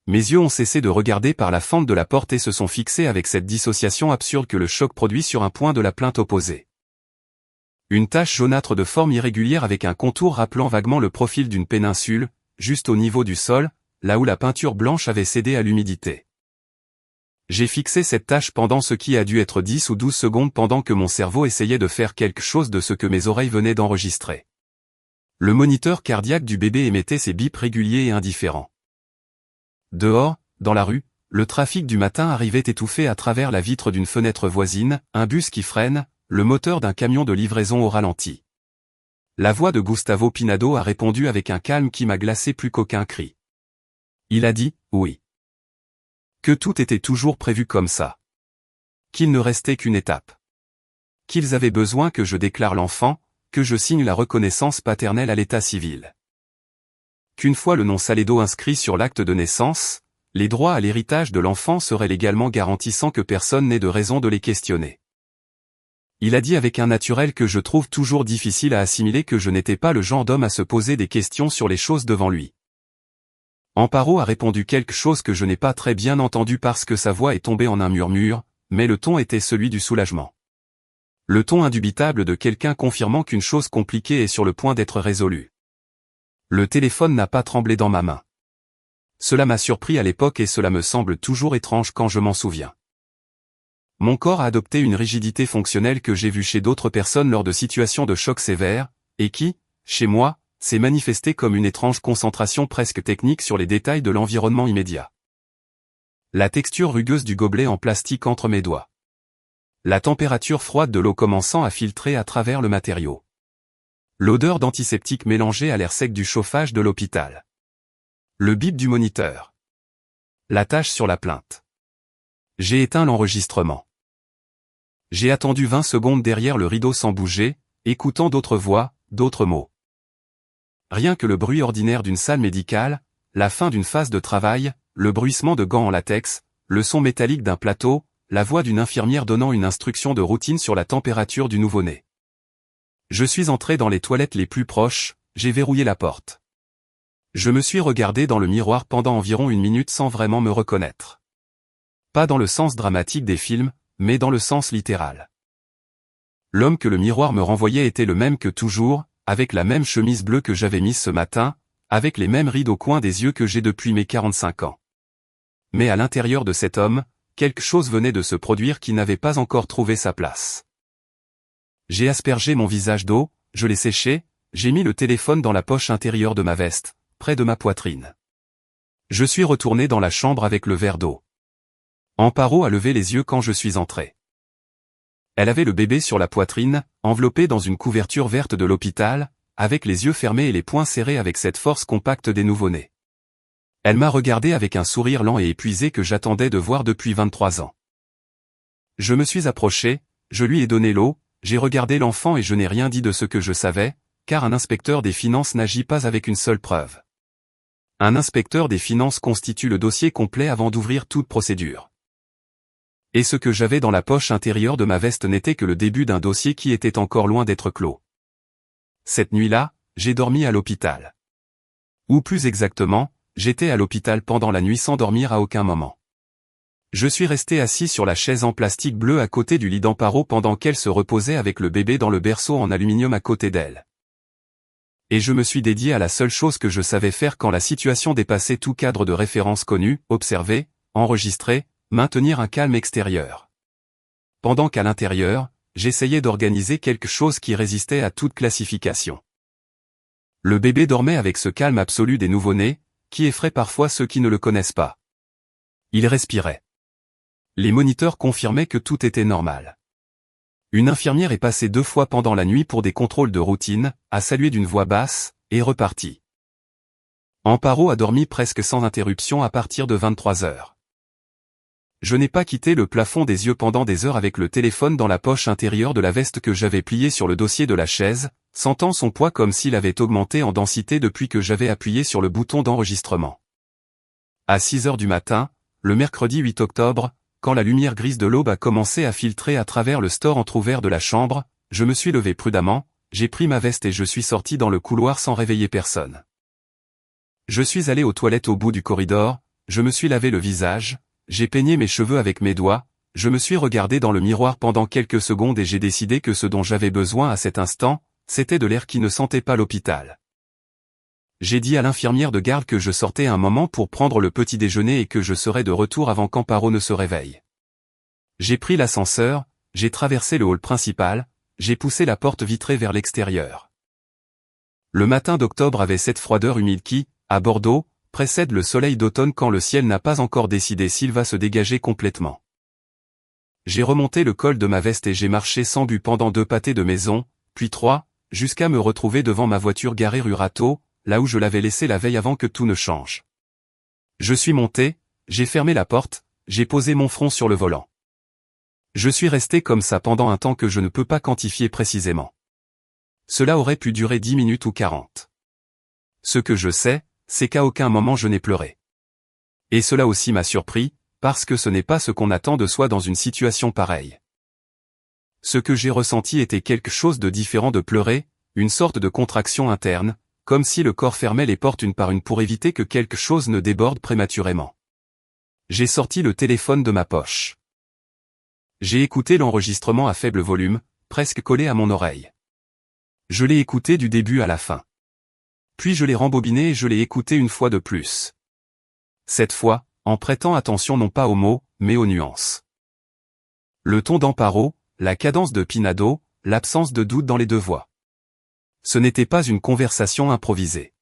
Mes yeux ont cessé de regarder par la fente de la porte et se sont fixés avec cette dissociation absurde que le choc produit sur un point de la plainte opposée. Une tache jaunâtre de forme irrégulière avec un contour rappelant vaguement le profil d'une péninsule, juste au niveau du sol, là où la peinture blanche avait cédé à l'humidité. J'ai fixé cette tache pendant ce qui a dû être 10 ou 12 secondes pendant que mon cerveau essayait de faire quelque chose de ce que mes oreilles venaient d'enregistrer. Le moniteur cardiaque du bébé émettait ses bips réguliers et indifférents. Dehors, dans la rue, le trafic du matin arrivait étouffé à travers la vitre d'une fenêtre voisine, un bus qui freine, le moteur d'un camion de livraison au ralenti. La voix de Gustavo Pinado a répondu avec un calme qui m'a glacé plus qu'aucun cri. Il a dit « oui ». Que tout était toujours prévu comme ça. Qu'il ne restait qu'une étape. Qu'ils avaient besoin que je déclare l'enfant, que je signe la reconnaissance paternelle à l'état civil. Qu'une fois le nom Salédo inscrit sur l'acte de naissance, les droits à l'héritage de l'enfant seraient légalement garantis sans que personne n'ait de raison de les questionner. Il a dit avec un naturel que je trouve toujours difficile à assimiler que je n'étais pas le genre d'homme à se poser des questions sur les choses devant lui. Amparo a répondu quelque chose que je n'ai pas très bien entendu parce que sa voix est tombée en un murmure, mais le ton était celui du soulagement. Le ton indubitable de quelqu'un confirmant qu'une chose compliquée est sur le point d'être résolue. Le téléphone n'a pas tremblé dans ma main. Cela m'a surpris à l'époque et cela me semble toujours étrange quand je m'en souviens. Mon corps a adopté une rigidité fonctionnelle que j'ai vue chez d'autres personnes lors de situations de choc sévères, et qui, chez moi, s'est manifestée comme une étrange concentration presque technique sur les détails de l'environnement immédiat. La texture rugueuse du gobelet en plastique entre mes doigts. La température froide de l'eau commençant à filtrer à travers le matériau. L'odeur d'antiseptique mélangée à l'air sec du chauffage de l'hôpital. Le bip du moniteur. La tâche sur la plainte. J'ai éteint l'enregistrement. J'ai attendu 20 secondes derrière le rideau sans bouger, écoutant d'autres voix, d'autres mots. Rien que le bruit ordinaire d'une salle médicale, la fin d'une phase de travail, le bruissement de gants en latex, le son métallique d'un plateau, la voix d'une infirmière donnant une instruction de routine sur la température du nouveau-né. Je suis entré dans les toilettes les plus proches, j'ai verrouillé la porte. Je me suis regardé dans le miroir pendant environ 1 minute sans vraiment me reconnaître. Pas dans le sens dramatique des films, mais dans le sens littéral. L'homme que le miroir me renvoyait était le même que toujours, avec la même chemise bleue que j'avais mise ce matin, avec les mêmes rides au coin des yeux que j'ai depuis mes 45 ans. Mais à l'intérieur de cet homme, quelque chose venait de se produire qui n'avait pas encore trouvé sa place. J'ai aspergé mon visage d'eau, je l'ai séché, j'ai mis le téléphone dans la poche intérieure de ma veste, près de ma poitrine. Je suis retourné dans la chambre avec le verre d'eau. Amparo a levé les yeux quand je suis entré. Elle avait le bébé sur la poitrine, enveloppé dans une couverture verte de l'hôpital, avec les yeux fermés et les poings serrés avec cette force compacte des nouveau-nés. Elle m'a regardé avec un sourire lent et épuisé que j'attendais de voir depuis 23 ans. Je me suis approché, je lui ai donné l'eau, j'ai regardé l'enfant et je n'ai rien dit de ce que je savais, car un inspecteur des finances n'agit pas avec une seule preuve. Un inspecteur des finances constitue le dossier complet avant d'ouvrir toute procédure. Et ce que j'avais dans la poche intérieure de ma veste n'était que le début d'un dossier qui était encore loin d'être clos. Cette nuit-là, j'ai dormi à l'hôpital. Ou plus exactement, j'étais à l'hôpital pendant la nuit sans dormir à aucun moment. Je suis resté assis sur la chaise en plastique bleu à côté du lit d'Amparo pendant qu'elle se reposait avec le bébé dans le berceau en aluminium à côté d'elle. Et je me suis dédié à la seule chose que je savais faire quand la situation dépassait tout cadre de référence connu, observer, enregistrer, maintenir un calme extérieur. Pendant qu'à l'intérieur, j'essayais d'organiser quelque chose qui résistait à toute classification. Le bébé dormait avec ce calme absolu des nouveau-nés, qui effraie parfois ceux qui ne le connaissent pas. Il respirait. Les moniteurs confirmaient que tout était normal. Une infirmière est passée 2 fois pendant la nuit pour des contrôles de routine, a salué d'une voix basse, et reparti. Amparo a dormi presque sans interruption à partir de 23 heures. Je n'ai pas quitté le plafond des yeux pendant des heures avec le téléphone dans la poche intérieure de la veste que j'avais pliée sur le dossier de la chaise, sentant son poids comme s'il avait augmenté en densité depuis que j'avais appuyé sur le bouton d'enregistrement. À 6 heures du matin, le mercredi 8 octobre, quand la lumière grise de l'aube a commencé à filtrer à travers le store entrouvert de la chambre, je me suis levé prudemment, j'ai pris ma veste et je suis sorti dans le couloir sans réveiller personne. Je suis allé aux toilettes au bout du corridor, je me suis lavé le visage, j'ai peigné mes cheveux avec mes doigts, je me suis regardé dans le miroir pendant quelques secondes et j'ai décidé que ce dont j'avais besoin à cet instant, c'était de l'air qui ne sentait pas l'hôpital. J'ai dit à l'infirmière de garde que je sortais un moment pour prendre le petit déjeuner et que je serais de retour avant qu'Amparo ne se réveille. J'ai pris l'ascenseur, j'ai traversé le hall principal, j'ai poussé la porte vitrée vers l'extérieur. Le matin d'octobre avait cette froideur humide qui, à Bordeaux, précède le soleil d'automne quand le ciel n'a pas encore décidé s'il va se dégager complètement. J'ai remonté le col de ma veste et j'ai marché sans but pendant 2 pâtés de maison, puis 3, jusqu'à me retrouver devant ma voiture garée rue Rateau, là où je l'avais laissée la veille avant que tout ne change. Je suis monté, j'ai fermé la porte, j'ai posé mon front sur le volant. Je suis resté comme ça pendant un temps que je ne peux pas quantifier précisément. Cela aurait pu durer 10 minutes ou 40. Ce que je sais, c'est qu'à aucun moment je n'ai pleuré. Et cela aussi m'a surpris, parce que ce n'est pas ce qu'on attend de soi dans une situation pareille. Ce que j'ai ressenti était quelque chose de différent de pleurer, une sorte de contraction interne, comme si le corps fermait les portes une par une pour éviter que quelque chose ne déborde prématurément. J'ai sorti le téléphone de ma poche. J'ai écouté l'enregistrement à faible volume, presque collé à mon oreille. Je l'ai écouté du début à la fin. Puis je l'ai rembobiné et je l'ai écouté une fois de plus. Cette fois, en prêtant attention non pas aux mots, mais aux nuances. Le ton d'Amparo, la cadence de Pinado, l'absence de doute dans les 2 voix. Ce n'était pas une conversation improvisée.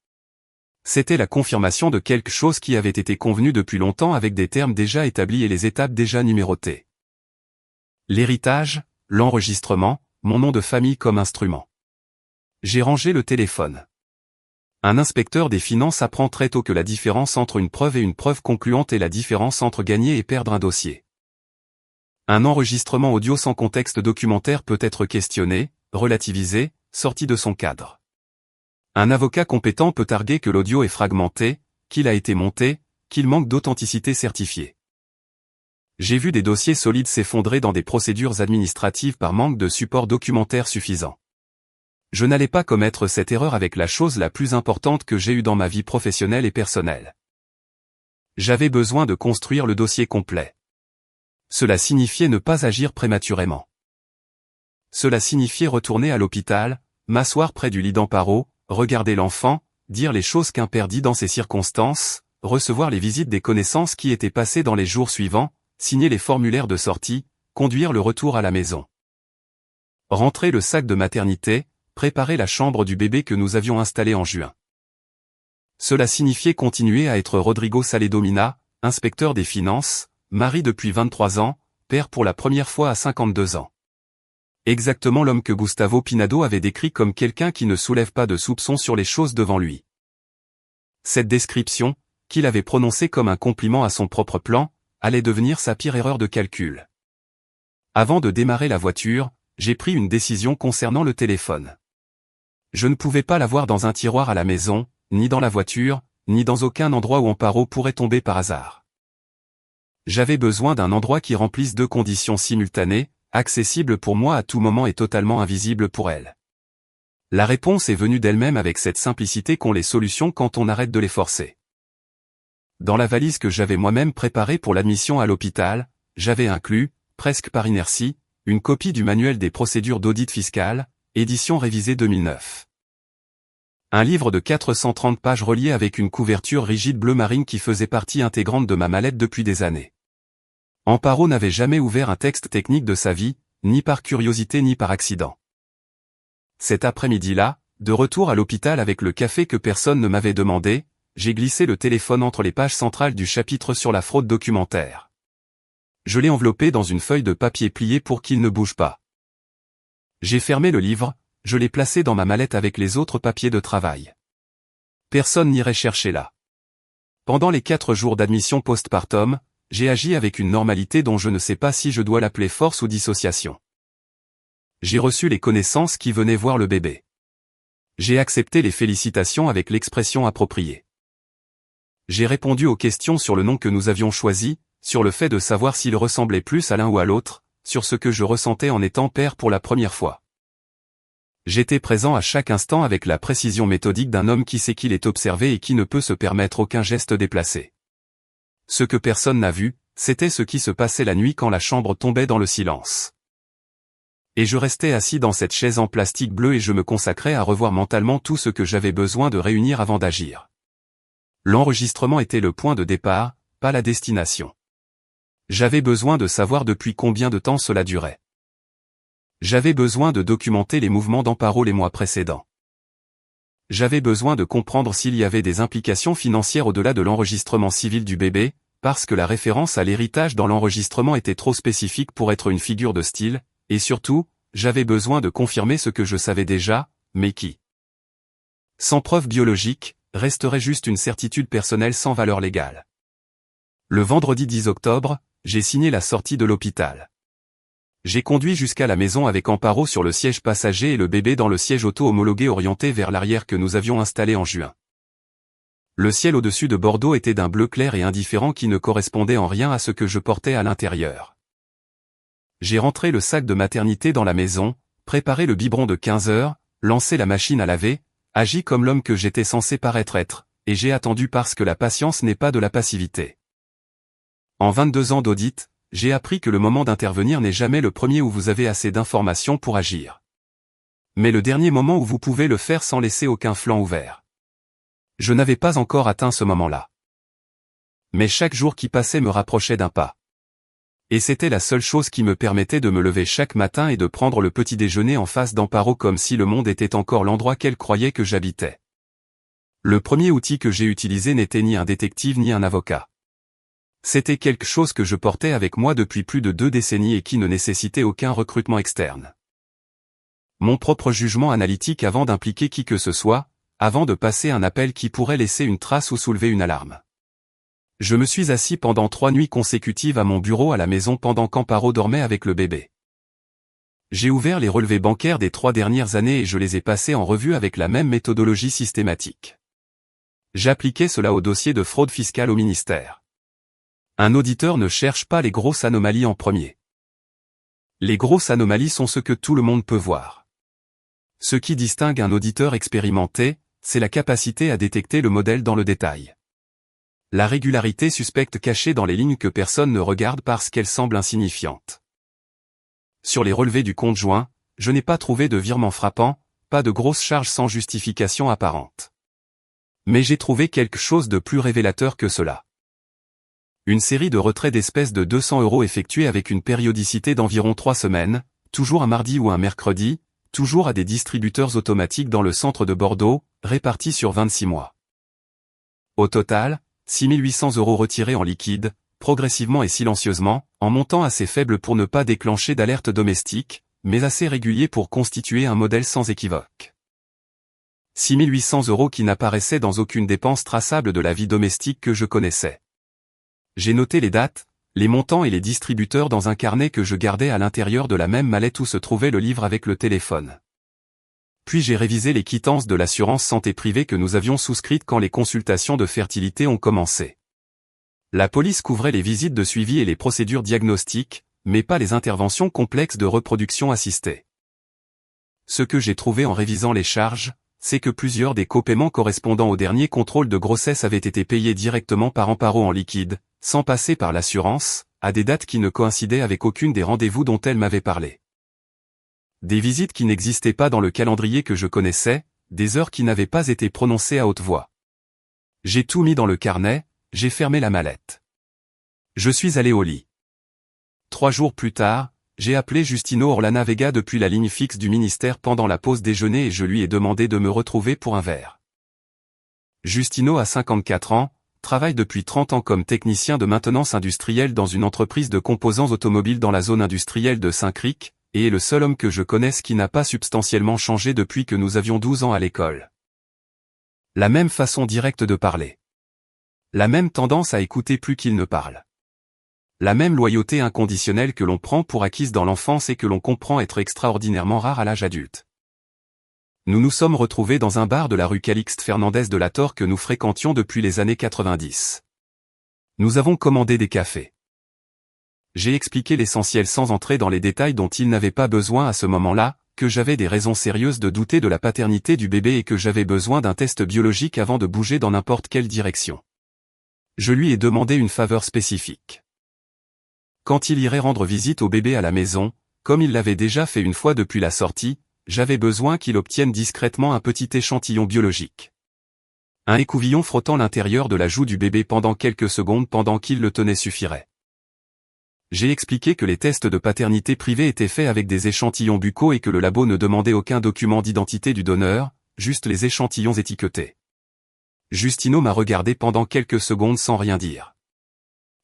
C'était la confirmation de quelque chose qui avait été convenu depuis longtemps avec des termes déjà établis et les étapes déjà numérotées. L'héritage, l'enregistrement, mon nom de famille comme instrument. J'ai rangé le téléphone. Un inspecteur des finances apprend très tôt que la différence entre une preuve et une preuve concluante est la différence entre gagner et perdre un dossier. Un enregistrement audio sans contexte documentaire peut être questionné, relativisé, sorti de son cadre. Un avocat compétent peut arguer que l'audio est fragmenté, qu'il a été monté, qu'il manque d'authenticité certifiée. J'ai vu des dossiers solides s'effondrer dans des procédures administratives par manque de support documentaire suffisant. Je n'allais pas commettre cette erreur avec la chose la plus importante que j'ai eue dans ma vie professionnelle et personnelle. J'avais besoin de construire le dossier complet. Cela signifiait ne pas agir prématurément. Cela signifiait retourner à l'hôpital, m'asseoir près du lit d'Amparo, regarder l'enfant, dire les choses qu'un père dit dans ces circonstances, recevoir les visites des connaissances qui étaient passées dans les jours suivants, signer les formulaires de sortie, conduire le retour à la maison. Rentrer le sac de maternité, préparer la chambre du bébé que nous avions installé en juin. Cela signifiait continuer à être Rodrigo Saledomina, inspecteur des finances, mari depuis 23 ans, père pour la première fois à 52 ans. Exactement l'homme que Gustavo Pinado avait décrit comme quelqu'un qui ne soulève pas de soupçons sur les choses devant lui. Cette description, qu'il avait prononcée comme un compliment à son propre plan, allait devenir sa pire erreur de calcul. Avant de démarrer la voiture, j'ai pris une décision concernant le téléphone. Je ne pouvais pas l'avoir dans un tiroir à la maison, ni dans la voiture, ni dans aucun endroit où Amparo pourrait tomber par hasard. J'avais besoin d'un endroit qui remplisse 2 conditions simultanées, accessible pour moi à tout moment et totalement invisible pour elle. La réponse est venue d'elle-même avec cette simplicité qu'ont les solutions quand on arrête de les forcer. Dans la valise que j'avais moi-même préparée pour l'admission à l'hôpital, j'avais inclus, presque par inertie, une copie du manuel des procédures d'audit fiscal, édition révisée 2009. Un livre de 430 pages relié avec une couverture rigide bleu marine qui faisait partie intégrante de ma mallette depuis des années. Amparo n'avait jamais ouvert un texte technique de sa vie, ni par curiosité ni par accident. Cet après-midi-là, de retour à l'hôpital avec le café que personne ne m'avait demandé, j'ai glissé le téléphone entre les pages centrales du chapitre sur la fraude documentaire. Je l'ai enveloppé dans une feuille de papier pliée pour qu'il ne bouge pas. J'ai fermé le livre, je l'ai placé dans ma mallette avec les autres papiers de travail. Personne n'irait chercher là. Pendant les 4 jours d'admission postpartum, j'ai agi avec une normalité dont je ne sais pas si je dois l'appeler force ou dissociation. J'ai reçu les connaissances qui venaient voir le bébé. J'ai accepté les félicitations avec l'expression appropriée. J'ai répondu aux questions sur le nom que nous avions choisi, sur le fait de savoir s'il ressemblait plus à l'un ou à l'autre, sur ce que je ressentais en étant père pour la première fois. J'étais présent à chaque instant avec la précision méthodique d'un homme qui sait qu'il est observé et qui ne peut se permettre aucun geste déplacé. Ce que personne n'a vu, c'était ce qui se passait la nuit quand la chambre tombait dans le silence. Et je restais assis dans cette chaise en plastique bleu et je me consacrais à revoir mentalement tout ce que j'avais besoin de réunir avant d'agir. L'enregistrement était le point de départ, pas la destination. J'avais besoin de savoir depuis combien de temps cela durait. J'avais besoin de documenter les mouvements d'Amparo les mois précédents. J'avais besoin de comprendre s'il y avait des implications financières au-delà de l'enregistrement civil du bébé, parce que la référence à l'héritage dans l'enregistrement était trop spécifique pour être une figure de style, et surtout, j'avais besoin de confirmer ce que je savais déjà, mais qui, sans preuve biologique, resterait juste une certitude personnelle sans valeur légale. Le vendredi 10 octobre, j'ai signé la sortie de l'hôpital. J'ai conduit jusqu'à la maison avec Amparo sur le siège passager et le bébé dans le siège auto homologué orienté vers l'arrière que nous avions installé en juin. Le ciel au-dessus de Bordeaux était d'un bleu clair et indifférent qui ne correspondait en rien à ce que je portais à l'intérieur. J'ai rentré le sac de maternité dans la maison, préparé le biberon de 15 heures, lancé la machine à laver, agi comme l'homme que j'étais censé paraître être, et j'ai attendu parce que la patience n'est pas de la passivité. En 22 ans d'audit, j'ai appris que le moment d'intervenir n'est jamais le premier où vous avez assez d'informations pour agir. Mais le dernier moment où vous pouvez le faire sans laisser aucun flanc ouvert. Je n'avais pas encore atteint ce moment-là. Mais chaque jour qui passait me rapprochait d'un pas. Et c'était la seule chose qui me permettait de me lever chaque matin et de prendre le petit déjeuner en face d'Amparo comme si le monde était encore l'endroit qu'elle croyait que j'habitais. Le premier outil que j'ai utilisé n'était ni un détective ni un avocat. C'était quelque chose que je portais avec moi depuis plus de 2 décennies et qui ne nécessitait aucun recrutement externe. Mon propre jugement analytique avant d'impliquer qui que ce soit, avant de passer un appel qui pourrait laisser une trace ou soulever une alarme. Je me suis assis pendant 3 nuits consécutives à mon bureau à la maison pendant qu'Amparo dormait avec le bébé. J'ai ouvert les relevés bancaires des 3 dernières années et je les ai passés en revue avec la même méthodologie systématique. J'appliquais cela au dossier de fraude fiscale au ministère. Un auditeur ne cherche pas les grosses anomalies en premier. Les grosses anomalies sont ce que tout le monde peut voir. Ce qui distingue un auditeur expérimenté, c'est la capacité à détecter le modèle dans le détail. La régularité suspecte cachée dans les lignes que personne ne regarde parce qu'elles semblent insignifiantes. Sur les relevés du compte joint, je n'ai pas trouvé de virement frappant, pas de grosses charges sans justification apparente. Mais j'ai trouvé quelque chose de plus révélateur que cela. Une série de retraits d'espèces de 200 € effectués avec une périodicité d'environ 3 semaines, toujours un mardi ou un mercredi, toujours à des distributeurs automatiques dans le centre de Bordeaux, répartis sur 26 mois. Au total, 6 800 € retirés en liquide, progressivement et silencieusement, en montant assez faible pour ne pas déclencher d'alerte domestique, mais assez régulier pour constituer un modèle sans équivoque. 6 800 € qui n'apparaissaient dans aucune dépense traçable de la vie domestique que je connaissais. J'ai noté les dates, les montants et les distributeurs dans un carnet que je gardais à l'intérieur de la même mallette où se trouvait le livre avec le téléphone. Puis j'ai révisé les quittances de l'assurance santé privée que nous avions souscrites quand les consultations de fertilité ont commencé. La police couvrait les visites de suivi et les procédures diagnostiques, mais pas les interventions complexes de reproduction assistée. Ce que j'ai trouvé en révisant les charges, c'est que plusieurs des copaiements correspondant au dernier contrôle de grossesse avaient été payés directement par Amparo en liquide, sans passer par l'assurance, à des dates qui ne coïncidaient avec aucune des rendez-vous dont elle m'avait parlé. Des visites qui n'existaient pas dans le calendrier que je connaissais, des heures qui n'avaient pas été prononcées à haute voix. J'ai tout mis dans le carnet, j'ai fermé la mallette. Je suis allé au lit. 3 jours plus tard, j'ai appelé Justino Orlana Vega depuis la ligne fixe du ministère pendant la pause déjeuner et je lui ai demandé de me retrouver pour un verre. Justino a 54 ans, travaille depuis 30 ans comme technicien de maintenance industrielle dans une entreprise de composants automobiles dans la zone industrielle de Saint-Cricq, et est le seul homme que je connaisse qui n'a pas substantiellement changé depuis que nous avions 12 ans à l'école. La même façon directe de parler. La même tendance à écouter plus qu'il ne parle. La même loyauté inconditionnelle que l'on prend pour acquise dans l'enfance et que l'on comprend être extraordinairement rare à l'âge adulte. Nous nous sommes retrouvés dans un bar de la rue Calixte Fernandez de la Torre que nous fréquentions depuis les années 90. Nous avons commandé des cafés. J'ai expliqué l'essentiel sans entrer dans les détails dont il n'avait pas besoin à ce moment-là, que j'avais des raisons sérieuses de douter de la paternité du bébé et que j'avais besoin d'un test biologique avant de bouger dans n'importe quelle direction. Je lui ai demandé une faveur spécifique. Quand il irait rendre visite au bébé à la maison, comme il l'avait déjà fait une fois depuis la sortie, j'avais besoin qu'il obtienne discrètement un petit échantillon biologique. Un écouvillon frottant l'intérieur de la joue du bébé pendant quelques secondes pendant qu'il le tenait suffirait. J'ai expliqué que les tests de paternité privés étaient faits avec des échantillons buccaux et que le labo ne demandait aucun document d'identité du donneur, juste les échantillons étiquetés. Justino m'a regardé pendant quelques secondes sans rien dire.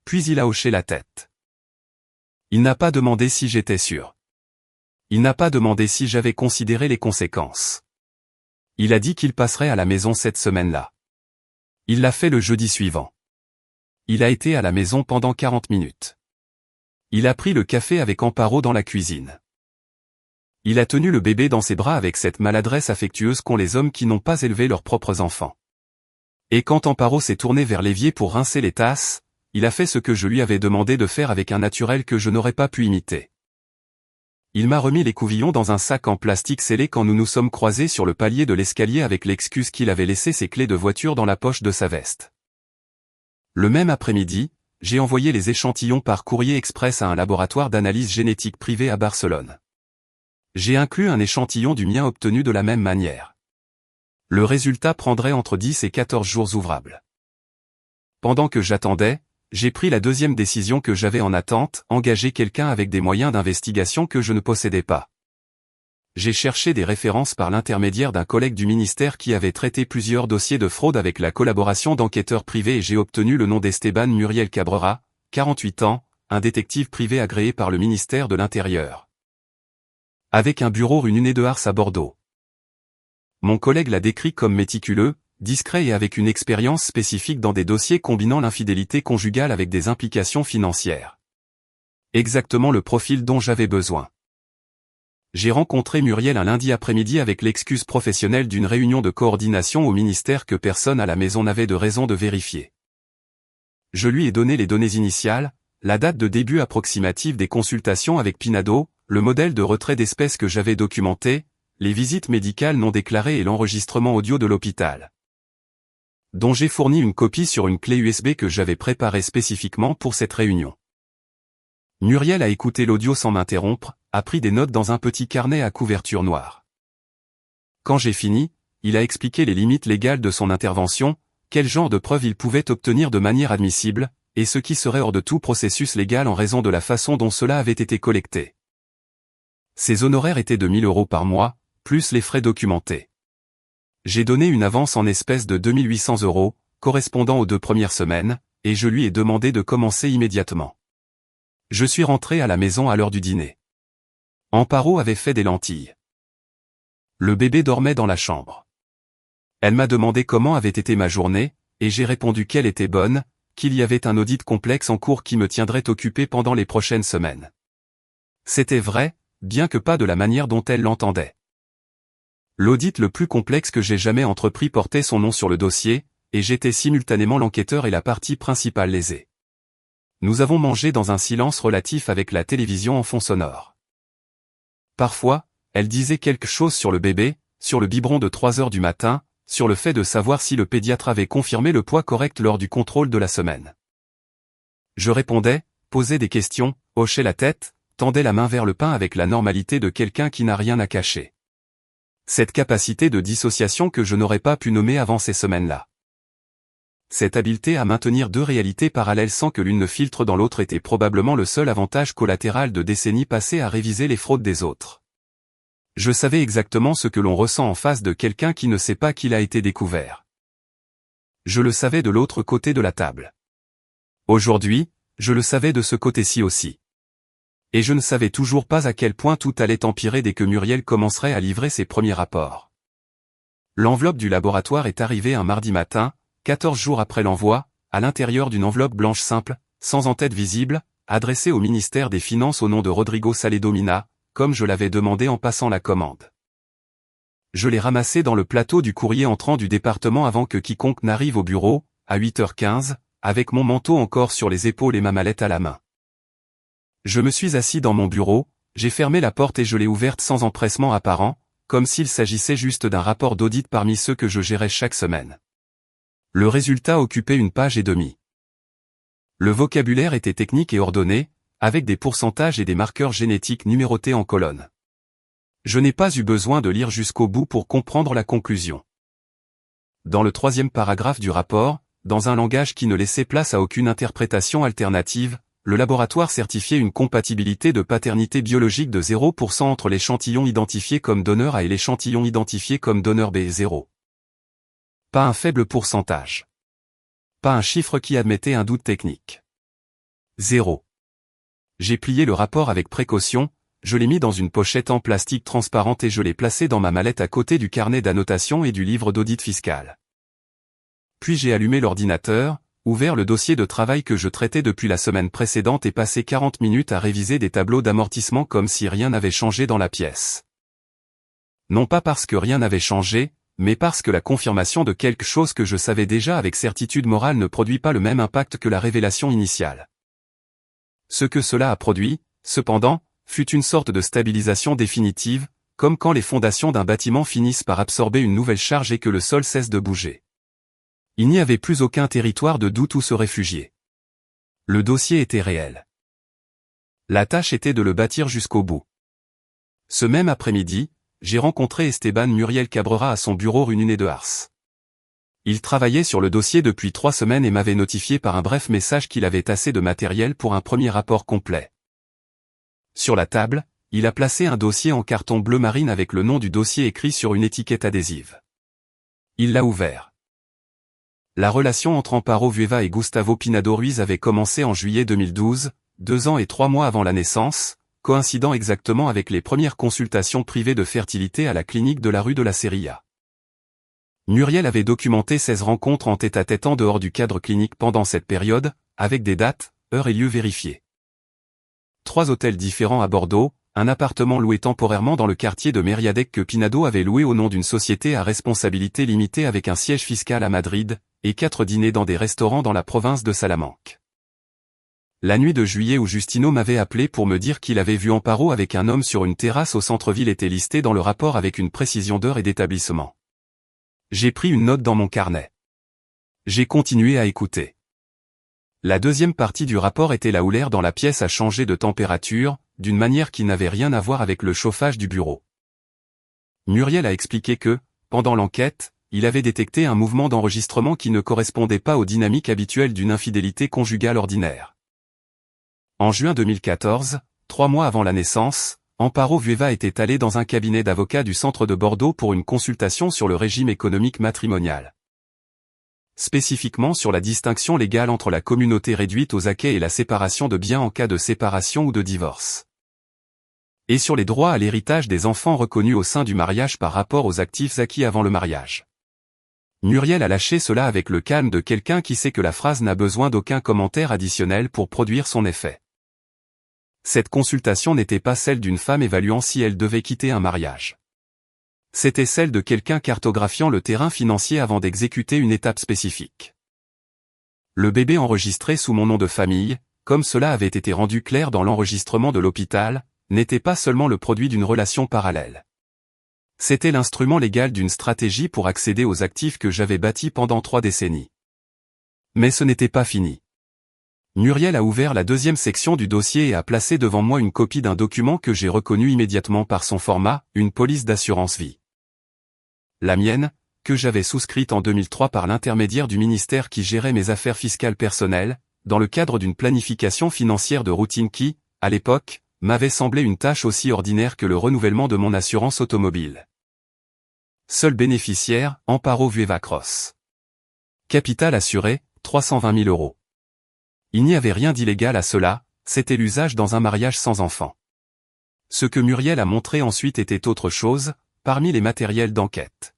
Puis il a hoché la tête. Il n'a pas demandé si j'étais sûr. Il n'a pas demandé si j'avais considéré les conséquences. Il a dit qu'il passerait à la maison cette semaine-là. Il l'a fait le jeudi suivant. Il a été à la maison pendant 40 minutes. Il a pris le café avec Amparo dans la cuisine. Il a tenu le bébé dans ses bras avec cette maladresse affectueuse qu'ont les hommes qui n'ont pas élevé leurs propres enfants. Et quand Amparo s'est tourné vers l'évier pour rincer les tasses, il a fait ce que je lui avais demandé de faire avec un naturel que je n'aurais pas pu imiter. Il m'a remis l'écouvillon dans un sac en plastique scellé quand nous nous sommes croisés sur le palier de l'escalier avec l'excuse qu'il avait laissé ses clés de voiture dans la poche de sa veste. Le même après-midi, j'ai envoyé les échantillons par courrier express à un laboratoire d'analyse génétique privé à Barcelone. J'ai inclus un échantillon du mien obtenu de la même manière. Le résultat prendrait entre 10 et 14 jours ouvrables. Pendant que j'attendais, j'ai pris la deuxième décision que j'avais en attente, engager quelqu'un avec des moyens d'investigation que je ne possédais pas. J'ai cherché des références par l'intermédiaire d'un collègue du ministère qui avait traité plusieurs dossiers de fraude avec la collaboration d'enquêteurs privés et j'ai obtenu le nom d'Esteban Muriel Cabrera, 48 ans, un détective privé agréé par le ministère de l'Intérieur. Avec un bureau rue Nunet de Ars à Bordeaux. Mon collègue l'a décrit comme méticuleux, discret et avec une expérience spécifique dans des dossiers combinant l'infidélité conjugale avec des implications financières. Exactement le profil dont j'avais besoin. J'ai rencontré Muriel un lundi après-midi avec l'excuse professionnelle d'une réunion de coordination au ministère que personne à la maison n'avait de raison de vérifier. Je lui ai donné les données initiales, la date de début approximative des consultations avec Pinado, le modèle de retrait d'espèces que j'avais documenté, les visites médicales non déclarées et l'enregistrement audio de l'hôpital, dont j'ai fourni une copie sur une clé USB que j'avais préparée spécifiquement pour cette réunion. Muriel a écouté l'audio sans m'interrompre, a pris des notes dans un petit carnet à couverture noire. Quand j'ai fini, il a expliqué les limites légales de son intervention, quel genre de preuves il pouvait obtenir de manière admissible, et ce qui serait hors de tout processus légal en raison de la façon dont cela avait été collecté. Ses honoraires étaient de 1 000 € par mois, plus les frais documentés. J'ai donné une avance en espèces de 2 800 €, correspondant aux 2 premières semaines, et je lui ai demandé de commencer immédiatement. Je suis rentré à la maison à l'heure du dîner. Amparo avait fait des lentilles. Le bébé dormait dans la chambre. Elle m'a demandé comment avait été ma journée, et j'ai répondu qu'elle était bonne, qu'il y avait un audit complexe en cours qui me tiendrait occupé pendant les prochaines semaines. C'était vrai, bien que pas de la manière dont elle l'entendait. L'audit le plus complexe que j'ai jamais entrepris portait son nom sur le dossier, et j'étais simultanément l'enquêteur et la partie principale lésée. Nous avons mangé dans un silence relatif avec la télévision en fond sonore. Parfois, elle disait quelque chose sur le bébé, sur le biberon de 3 heures du matin, sur le fait de savoir si le pédiatre avait confirmé le poids correct lors du contrôle de la semaine. Je répondais, posais des questions, hochais la tête, tendais la main vers le pain avec la normalité de quelqu'un qui n'a rien à cacher. Cette capacité de dissociation que je n'aurais pas pu nommer avant ces semaines-là. Cette habileté à maintenir 2 réalités parallèles sans que l'une ne filtre dans l'autre était probablement le seul avantage collatéral de décennies passées à réviser les fraudes des autres. Je savais exactement ce que l'on ressent en face de quelqu'un qui ne sait pas qu'il a été découvert. Je le savais de l'autre côté de la table. Aujourd'hui, je le savais de ce côté-ci aussi. Et je ne savais toujours pas à quel point tout allait empirer dès que Muriel commencerait à livrer ses premiers rapports. L'enveloppe du laboratoire est arrivée un mardi matin, 14 jours après l'envoi, à l'intérieur d'une enveloppe blanche simple, sans en-tête visible, adressée au ministère des Finances au nom de Rodrigo Saledolina, comme je l'avais demandé en passant la commande. Je l'ai ramassée dans le plateau du courrier entrant du département avant que quiconque n'arrive au bureau, à 8h15, avec mon manteau encore sur les épaules et ma mallette à la main. Je me suis assis dans mon bureau, j'ai fermé la porte et je l'ai ouverte sans empressement apparent, comme s'il s'agissait juste d'un rapport d'audit parmi ceux que je gérais chaque semaine. Le résultat occupait 1,5 pages. Le vocabulaire était technique et ordonné, avec des pourcentages et des marqueurs génétiques numérotés en colonnes. Je n'ai pas eu besoin de lire jusqu'au bout pour comprendre la conclusion. Dans le 3e paragraphe du rapport, dans un langage qui ne laissait place à aucune interprétation alternative, le laboratoire certifiait une compatibilité de paternité biologique de 0% entre l'échantillon identifié comme donneur A et l'échantillon identifié comme donneur B. 0. Pas un faible pourcentage. Pas un chiffre qui admettait un doute technique. 0. J'ai plié le rapport avec précaution, je l'ai mis dans une pochette en plastique transparente et je l'ai placé dans ma mallette à côté du carnet d'annotation et du livre d'audit fiscal. Puis j'ai allumé l'ordinateur, ouvert le dossier de travail que je traitais depuis la semaine précédente et passé 40 minutes à réviser des tableaux d'amortissement comme si rien n'avait changé dans la pièce. Non pas parce que rien n'avait changé, mais parce que la confirmation de quelque chose que je savais déjà avec certitude morale ne produit pas le même impact que la révélation initiale. Ce que cela a produit, cependant, fut une sorte de stabilisation définitive, comme quand les fondations d'un bâtiment finissent par absorber une nouvelle charge et que le sol cesse de bouger. Il n'y avait plus aucun territoire de doute où se réfugier. Le dossier était réel. La tâche était de le bâtir jusqu'au bout. Ce même après-midi, j'ai rencontré Esteban Muriel Cabrera à son bureau rue Nuné de Ars. Il travaillait sur le dossier depuis 3 semaines et m'avait notifié par un bref message qu'il avait assez de matériel pour un premier rapport complet. Sur la table, il a placé un dossier en carton bleu marine avec le nom du dossier écrit sur une étiquette adhésive. Il l'a ouvert. La relation entre Amparo Vueva et Gustavo Pinado Ruiz avait commencé en juillet 2012, 2 ans et 3 mois avant la naissance, coïncidant exactement avec les premières consultations privées de fertilité à la clinique de la rue de la Seria. Muriel avait documenté 16 rencontres en tête-à-tête en dehors du cadre clinique pendant cette période, avec des dates, heures et lieux vérifiés. 3 hôtels différents à Bordeaux, un appartement loué temporairement dans le quartier de Mériadec que Pinado avait loué au nom d'une société à responsabilité limitée avec un siège fiscal à Madrid, et 4 dîners dans des restaurants dans la province de Salamanque. La nuit de juillet où Justino m'avait appelé pour me dire qu'il avait vu Amparo avec un homme sur une terrasse au centre-ville était listé dans le rapport avec une précision d'heure et d'établissement. J'ai pris une note dans mon carnet. J'ai continué à écouter. La deuxième partie du rapport était là où l'air dans la pièce a changé de température, d'une manière qui n'avait rien à voir avec le chauffage du bureau. Muriel a expliqué que, pendant l'enquête, il avait détecté un mouvement d'enregistrement qui ne correspondait pas aux dynamiques habituelles d'une infidélité conjugale ordinaire. En juin 2014, 3 mois avant la naissance, Amparo Vueva était allé dans un cabinet d'avocats du centre de Bordeaux pour une consultation sur le régime économique matrimonial. Spécifiquement sur la distinction légale entre la communauté réduite aux acquêts et la séparation de biens en cas de séparation ou de divorce. Et sur les droits à l'héritage des enfants reconnus au sein du mariage par rapport aux actifs acquis avant le mariage. Muriel a lâché cela avec le calme de quelqu'un qui sait que la phrase n'a besoin d'aucun commentaire additionnel pour produire son effet. Cette consultation n'était pas celle d'une femme évaluant si elle devait quitter un mariage. C'était celle de quelqu'un cartographiant le terrain financier avant d'exécuter une étape spécifique. Le bébé enregistré sous mon nom de famille, comme cela avait été rendu clair dans l'enregistrement de l'hôpital, n'était pas seulement le produit d'une relation parallèle. C'était l'instrument légal d'une stratégie pour accéder aux actifs que j'avais bâtis pendant 3 décennies. Mais ce n'était pas fini. Muriel a ouvert la deuxième section du dossier et a placé devant moi une copie d'un document que j'ai reconnu immédiatement par son format, une police d'assurance vie. La mienne, que j'avais souscrite en 2003 par l'intermédiaire du ministère qui gérait mes affaires fiscales personnelles, dans le cadre d'une planification financière de routine qui, à l'époque, m'avait semblé une tâche aussi ordinaire que le renouvellement de mon assurance automobile. Seul bénéficiaire, Amparo Vueva Cross. Capital assuré, 320 000 euros. Il n'y avait rien d'illégal à cela, c'était l'usage dans un mariage sans enfant. Ce que Muriel a montré ensuite était autre chose, parmi les matériels d'enquête.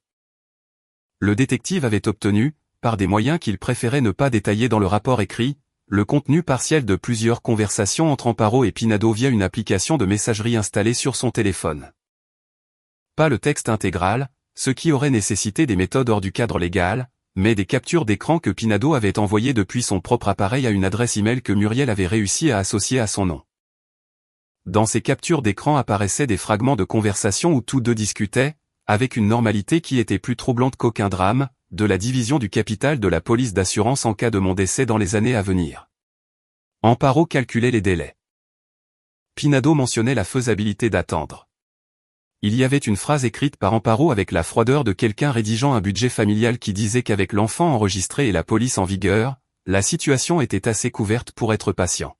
Le détective avait obtenu, par des moyens qu'il préférait ne pas détailler dans le rapport écrit, le contenu partiel de plusieurs conversations entre Amparo et Pinado via une application de messagerie installée sur son téléphone. Pas le texte intégral, ce qui aurait nécessité des méthodes hors du cadre légal, mais des captures d'écran que Pinado avait envoyées depuis son propre appareil à une adresse email que Muriel avait réussi à associer à son nom. Dans ces captures d'écran apparaissaient des fragments de conversation où tous deux discutaient, avec une normalité qui était plus troublante qu'aucun drame, de la division du capital de la police d'assurance en cas de mon décès dans les années à venir. Amparo calculait les délais. Pinado mentionnait la faisabilité d'attendre. Il y avait une phrase écrite par Amparo avec la froideur de quelqu'un rédigeant un budget familial qui disait qu'avec l'enfant enregistré et la police en vigueur, la situation était assez couverte pour être patient.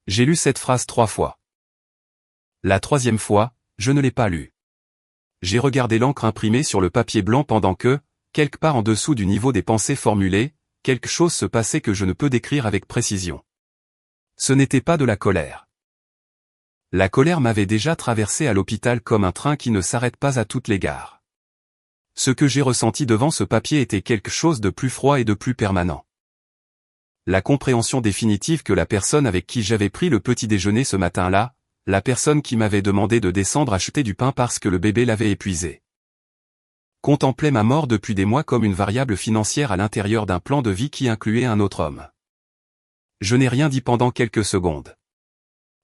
J'ai lu cette phrase 3 fois. La 3e fois, je ne l'ai pas lue. J'ai regardé l'encre imprimée sur le papier blanc pendant que, quelque part en dessous du niveau des pensées formulées, quelque chose se passait que je ne peux décrire avec précision. Ce n'était pas de la colère. La colère m'avait déjà traversé à l'hôpital comme un train qui ne s'arrête pas à toutes les gares. Ce que j'ai ressenti devant ce papier était quelque chose de plus froid et de plus permanent. La compréhension définitive que la personne avec qui j'avais pris le petit déjeuner ce matin-là, la personne qui m'avait demandé de descendre acheter du pain parce que le bébé l'avait épuisé, contemplait ma mort depuis des mois comme une variable financière à l'intérieur d'un plan de vie qui incluait un autre homme. Je n'ai rien dit pendant quelques secondes.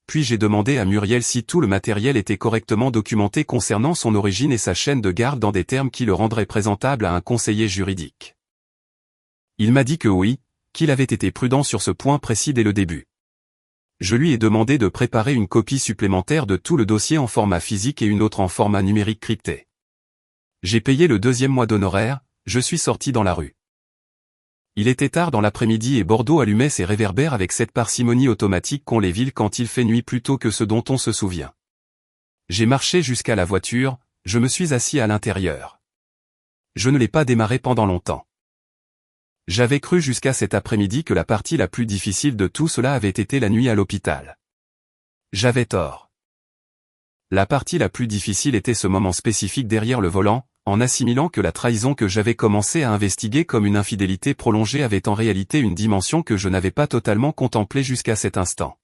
Puis j'ai demandé à Muriel si tout le matériel était correctement documenté concernant son origine et sa chaîne de garde dans des termes qui le rendraient présentable à un conseiller juridique. Il m'a dit que oui, qu'il avait été prudent sur ce point précis dès le début. Je lui ai demandé de préparer une copie supplémentaire de tout le dossier en format physique et une autre en format numérique crypté. J'ai payé le 2e mois d'honoraires, je suis sorti dans la rue. Il était tard dans l'après-midi et Bordeaux allumait ses réverbères avec cette parcimonie automatique qu'ont les villes quand il fait nuit plutôt que ce dont on se souvient. J'ai marché jusqu'à la voiture, je me suis assis à l'intérieur. Je ne l'ai pas démarré pendant longtemps. J'avais cru jusqu'à cet après-midi que la partie la plus difficile de tout cela avait été la nuit à l'hôpital. J'avais tort. La partie la plus difficile était ce moment spécifique derrière le volant, en assimilant que la trahison que j'avais commencé à investiguer comme une infidélité prolongée avait en réalité une dimension que je n'avais pas totalement contemplée jusqu'à cet instant.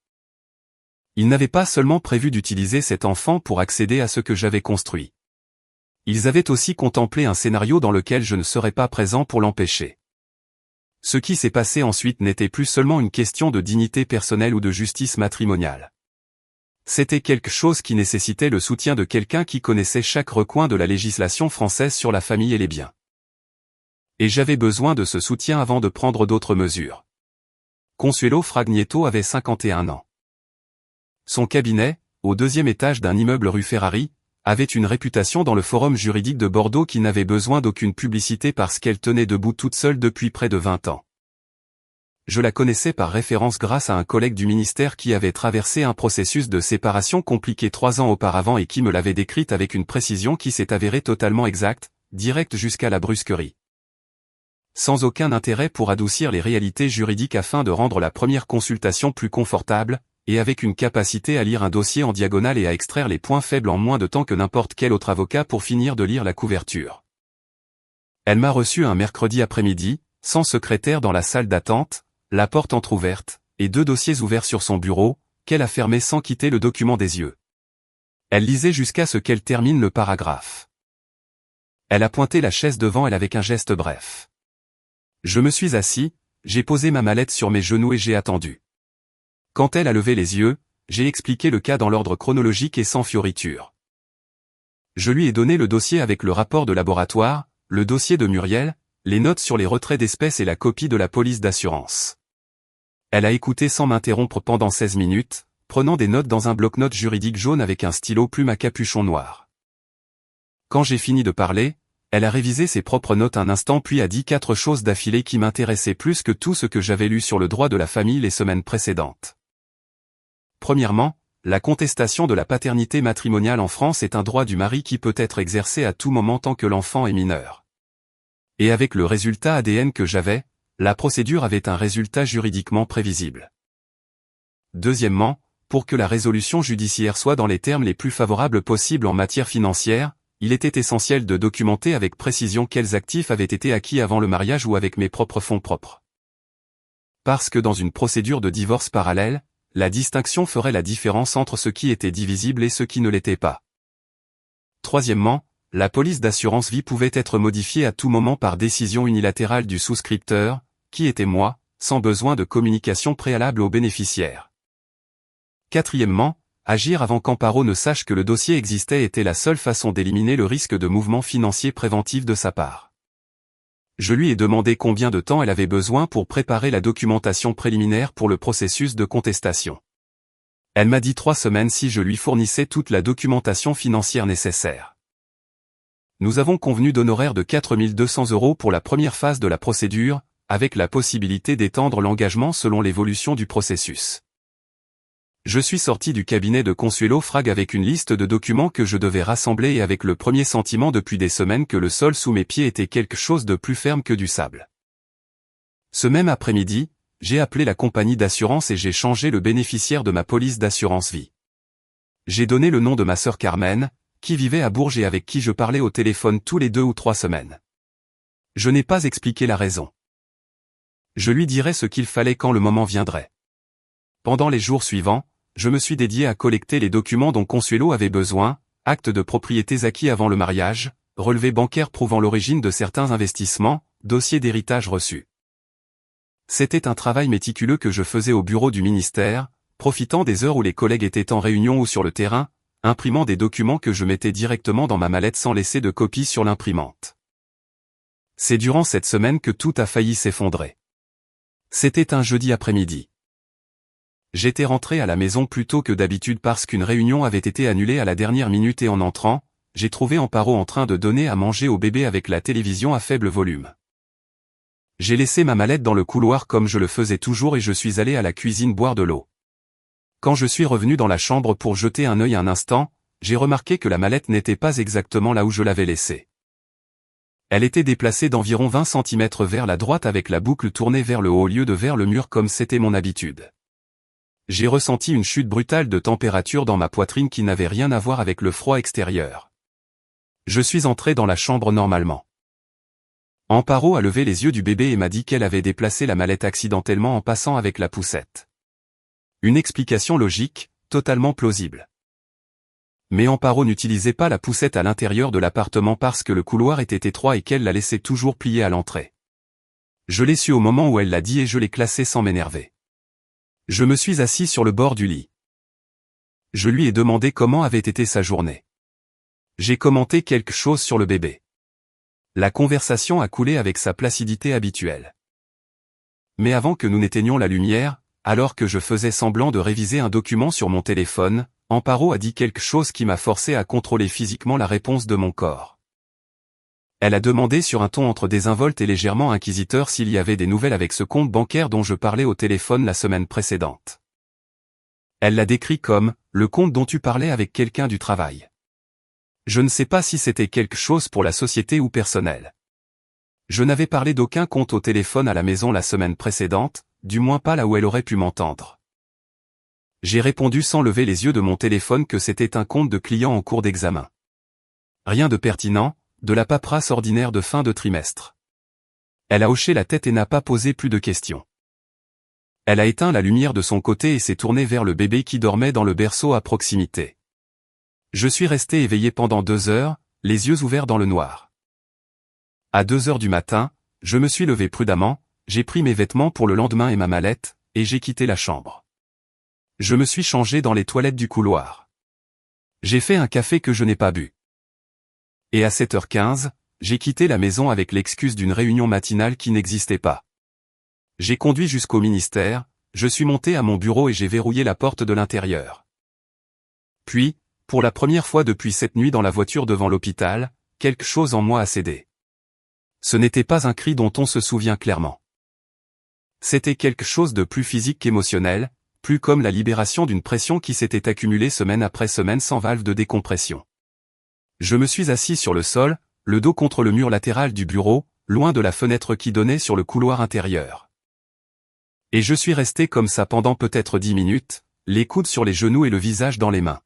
Ils n'avaient pas seulement prévu d'utiliser cet enfant pour accéder à ce que j'avais construit. Ils avaient aussi contemplé un scénario dans lequel je ne serais pas présent pour l'empêcher. Ce qui s'est passé ensuite n'était plus seulement une question de dignité personnelle ou de justice matrimoniale. C'était quelque chose qui nécessitait le soutien de quelqu'un qui connaissait chaque recoin de la législation française sur la famille et les biens. Et j'avais besoin de ce soutien avant de prendre d'autres mesures. Consuelo Fragneto avait 51 ans. Son cabinet, au 2e étage d'un immeuble rue Ferrari, avait une réputation dans le forum juridique de Bordeaux qui n'avait besoin d'aucune publicité parce qu'elle tenait debout toute seule depuis près de 20 ans. Je la connaissais par référence grâce à un collègue du ministère qui avait traversé un processus de séparation compliqué 3 ans auparavant et qui me l'avait décrite avec une précision qui s'est avérée totalement exacte, directe jusqu'à la brusquerie. Sans aucun intérêt pour adoucir les réalités juridiques afin de rendre la première consultation plus confortable, et avec une capacité à lire un dossier en diagonale et à extraire les points faibles en moins de temps que n'importe quel autre avocat pour finir de lire la couverture. Elle m'a reçu un mercredi après-midi, sans secrétaire dans la salle d'attente, la porte entr'ouverte, et 2 dossiers ouverts sur son bureau, qu'elle a fermés sans quitter le document des yeux. Elle lisait jusqu'à ce qu'elle termine le paragraphe. Elle a pointé la chaise devant elle avec un geste bref. Je me suis assis, j'ai posé ma mallette sur mes genoux et j'ai attendu. Quand elle a levé les yeux, j'ai expliqué le cas dans l'ordre chronologique et sans fioriture. Je lui ai donné le dossier avec le rapport de laboratoire, le dossier de Muriel, les notes sur les retraits d'espèces et la copie de la police d'assurance. Elle a écouté sans m'interrompre pendant 16 minutes, prenant des notes dans un bloc-notes juridique jaune avec un stylo plume à capuchon noir. Quand j'ai fini de parler, elle a révisé ses propres notes un instant puis a dit 4 choses d'affilée qui m'intéressaient plus que tout ce que j'avais lu sur le droit de la famille les semaines précédentes. Premièrement, la contestation de la paternité matrimoniale en France est un droit du mari qui peut être exercé à tout moment tant que l'enfant est mineur. Et avec le résultat ADN que j'avais, la procédure avait un résultat juridiquement prévisible. Deuxièmement, pour que la résolution judiciaire soit dans les termes les plus favorables possibles en matière financière, il était essentiel de documenter avec précision quels actifs avaient été acquis avant le mariage ou avec mes propres fonds propres. Parce que dans une procédure de divorce parallèle, la distinction ferait la différence entre ce qui était divisible et ce qui ne l'était pas. Troisièmement, la police d'assurance vie pouvait être modifiée à tout moment par décision unilatérale du souscripteur, qui était moi, sans besoin de communication préalable aux bénéficiaires. Quatrièmement, agir avant qu'Amparo ne sache que le dossier existait était la seule façon d'éliminer le risque de mouvement financier préventif de sa part. Je lui ai demandé combien de temps elle avait besoin pour préparer la documentation préliminaire pour le processus de contestation. Elle m'a dit 3 semaines si je lui fournissais toute la documentation financière nécessaire. Nous avons convenu d'honoraires de 4 200 € pour la première phase de la procédure, avec la possibilité d'étendre l'engagement selon l'évolution du processus. Je suis sorti du cabinet de Consuelo Frag avec une liste de documents que je devais rassembler et avec le premier sentiment depuis des semaines que le sol sous mes pieds était quelque chose de plus ferme que du sable. Ce même après-midi, j'ai appelé la compagnie d'assurance et j'ai changé le bénéficiaire de ma police d'assurance vie. J'ai donné le nom de ma sœur Carmen, qui vivait à Bourges et avec qui je parlais au téléphone tous les 2 ou 3 semaines. Je n'ai pas expliqué la raison. Je lui dirai ce qu'il fallait quand le moment viendrait. Pendant les jours suivants, je me suis dédié à collecter les documents dont Consuelo avait besoin, actes de propriétés acquis avant le mariage, relevés bancaires prouvant l'origine de certains investissements, dossiers d'héritage reçus. C'était un travail méticuleux que je faisais au bureau du ministère, profitant des heures où les collègues étaient en réunion ou sur le terrain, imprimant des documents que je mettais directement dans ma mallette sans laisser de copie sur l'imprimante. C'est durant cette semaine que tout a failli s'effondrer. C'était un jeudi après-midi. J'étais rentré à la maison plus tôt que d'habitude parce qu'une réunion avait été annulée à la dernière minute et en entrant, j'ai trouvé Amparo en train de donner à manger au bébé avec la télévision à faible volume. J'ai laissé ma mallette dans le couloir comme je le faisais toujours et je suis allé à la cuisine boire de l'eau. Quand je suis revenu dans la chambre pour jeter un œil un instant, j'ai remarqué que la mallette n'était pas exactement là où je l'avais laissée. Elle était déplacée d'environ 20 cm vers la droite avec la boucle tournée vers le haut au lieu de vers le mur comme c'était mon habitude. J'ai ressenti une chute brutale de température dans ma poitrine qui n'avait rien à voir avec le froid extérieur. Je suis entré dans la chambre normalement. Amparo a levé les yeux du bébé et m'a dit qu'elle avait déplacé la mallette accidentellement en passant avec la poussette. Une explication logique, totalement plausible. Mais Amparo n'utilisait pas la poussette à l'intérieur de l'appartement parce que le couloir était étroit et qu'elle la laissait toujours pliée à l'entrée. Je l'ai su au moment où elle l'a dit et je l'ai classé sans m'énerver. Je me suis assis sur le bord du lit. Je lui ai demandé comment avait été sa journée. J'ai commenté quelque chose sur le bébé. La conversation a coulé avec sa placidité habituelle. Mais avant que nous n'éteignions la lumière, alors que je faisais semblant de réviser un document sur mon téléphone, Amparo a dit quelque chose qui m'a forcé à contrôler physiquement la réponse de mon corps. Elle a demandé sur un ton entre désinvolte et légèrement inquisiteur s'il y avait des nouvelles avec ce compte bancaire dont je parlais au téléphone la semaine précédente. Elle l'a décrit comme « le compte dont tu parlais avec quelqu'un du travail ». Je ne sais pas si c'était quelque chose pour la société ou personnel. Je n'avais parlé d'aucun compte au téléphone à la maison la semaine précédente, du moins pas là où elle aurait pu m'entendre. J'ai répondu sans lever les yeux de mon téléphone que c'était un compte de client en cours d'examen. Rien de pertinent, de la paperasse ordinaire de fin de trimestre. Elle a hoché la tête et n'a pas posé plus de questions. Elle a éteint la lumière de son côté et s'est tournée vers le bébé qui dormait dans le berceau à proximité. Je suis resté éveillé pendant 2 heures, les yeux ouverts dans le noir. À 2 heures du matin, je me suis levé prudemment, j'ai pris mes vêtements pour le lendemain et ma mallette, et j'ai quitté la chambre. Je me suis changé dans les toilettes du couloir. J'ai fait un café que je n'ai pas bu. Et à 7h15, j'ai quitté la maison avec l'excuse d'une réunion matinale qui n'existait pas. J'ai conduit jusqu'au ministère, je suis monté à mon bureau et j'ai verrouillé la porte de l'intérieur. Puis, pour la première fois depuis cette nuit dans la voiture devant l'hôpital, quelque chose en moi a cédé. Ce n'était pas un cri dont on se souvient clairement. C'était quelque chose de plus physique qu'émotionnel, plus comme la libération d'une pression qui s'était accumulée semaine après semaine sans valve de décompression. Je me suis assis sur le sol, le dos contre le mur latéral du bureau, loin de la fenêtre qui donnait sur le couloir intérieur. Et je suis resté comme ça pendant peut-être 10 minutes, les coudes sur les genoux et le visage dans les mains.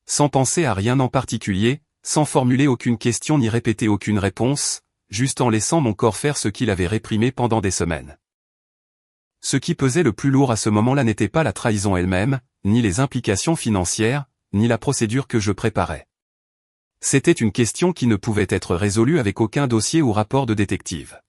Sans penser à rien en particulier, sans formuler aucune question ni répéter aucune réponse, juste en laissant mon corps faire ce qu'il avait réprimé pendant des semaines. Ce qui pesait le plus lourd à ce moment-là n'était pas la trahison elle-même, ni les implications financières, ni la procédure que je préparais. C'était une question qui ne pouvait être résolue avec aucun dossier ou rapport de détective.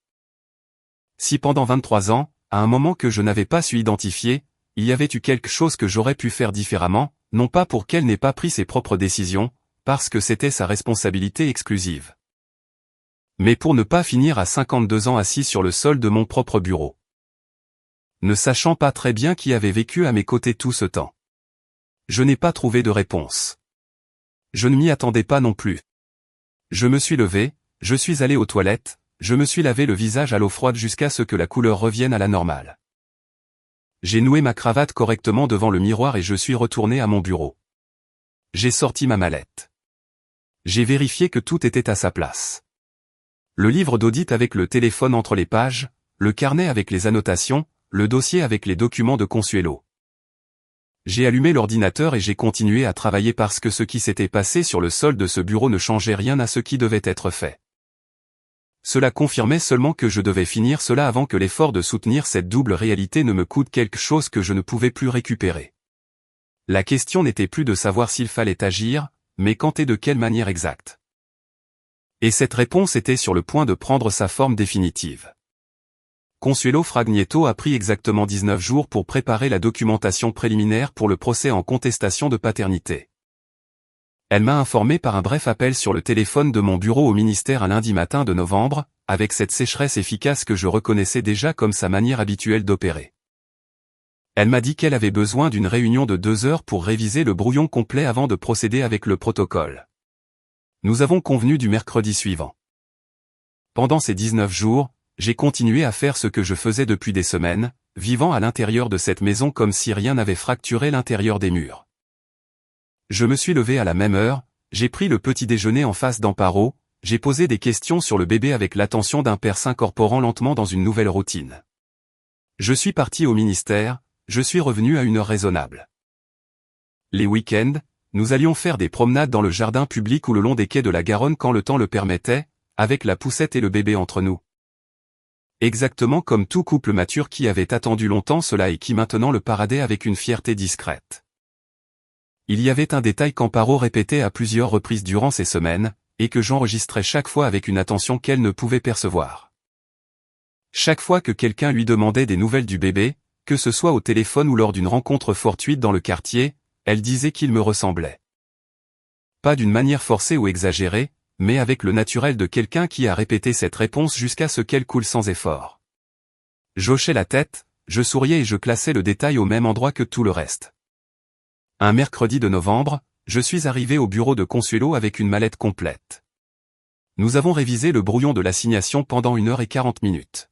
Si pendant 23 ans, à un moment que je n'avais pas su identifier, il y avait eu quelque chose que j'aurais pu faire différemment, non pas pour qu'elle n'ait pas pris ses propres décisions, parce que c'était sa responsabilité exclusive. Mais pour ne pas finir à 52 ans assis sur le sol de mon propre bureau. Ne sachant pas très bien qui avait vécu à mes côtés tout ce temps. Je n'ai pas trouvé de réponse. Je ne m'y attendais pas non plus. Je me suis levé, je suis allé aux toilettes, je me suis lavé le visage à l'eau froide jusqu'à ce que la couleur revienne à la normale. J'ai noué ma cravate correctement devant le miroir et je suis retourné à mon bureau. J'ai sorti ma mallette. J'ai vérifié que tout était à sa place. Le livre d'audit avec le téléphone entre les pages, le carnet avec les annotations, le dossier avec les documents de Consuelo. J'ai allumé l'ordinateur et j'ai continué à travailler parce que ce qui s'était passé sur le sol de ce bureau ne changeait rien à ce qui devait être fait. Cela confirmait seulement que je devais finir cela avant que l'effort de soutenir cette double réalité ne me coûte quelque chose que je ne pouvais plus récupérer. La question n'était plus de savoir s'il fallait agir, mais quand et de quelle manière exacte. Et cette réponse était sur le point de prendre sa forme définitive. Consuelo Fragneto a pris exactement 19 jours pour préparer la documentation préliminaire pour le procès en contestation de paternité. Elle m'a informé par un bref appel sur le téléphone de mon bureau au ministère un lundi matin de novembre, avec cette sécheresse efficace que je reconnaissais déjà comme sa manière habituelle d'opérer. Elle m'a dit qu'elle avait besoin d'une réunion de 2 heures pour réviser le brouillon complet avant de procéder avec le protocole. Nous avons convenu du mercredi suivant. Pendant ces 19 jours, j'ai continué à faire ce que je faisais depuis des semaines, vivant à l'intérieur de cette maison comme si rien n'avait fracturé l'intérieur des murs. Je me suis levé à la même heure, j'ai pris le petit déjeuner en face d'Amparo, j'ai posé des questions sur le bébé avec l'attention d'un père s'incorporant lentement dans une nouvelle routine. Je suis parti au ministère, je suis revenu à une heure raisonnable. Les week-ends, nous allions faire des promenades dans le jardin public ou le long des quais de la Garonne quand le temps le permettait, avec la poussette et le bébé entre nous. Exactement comme tout couple mature qui avait attendu longtemps cela et qui maintenant le paradait avec une fierté discrète. Il y avait un détail qu'Amparo répétait à plusieurs reprises durant ces semaines, et que j'enregistrais chaque fois avec une attention qu'elle ne pouvait percevoir. Chaque fois que quelqu'un lui demandait des nouvelles du bébé, que ce soit au téléphone ou lors d'une rencontre fortuite dans le quartier, elle disait qu'il me ressemblait. Pas d'une manière forcée ou exagérée, mais avec le naturel de quelqu'un qui a répété cette réponse jusqu'à ce qu'elle coule sans effort. J'hochais la tête, je souriais et je classais le détail au même endroit que tout le reste. Un mercredi de novembre, je suis arrivé au bureau de Consuelo avec une mallette complète. Nous avons révisé le brouillon de l'assignation pendant 1h40 minutes.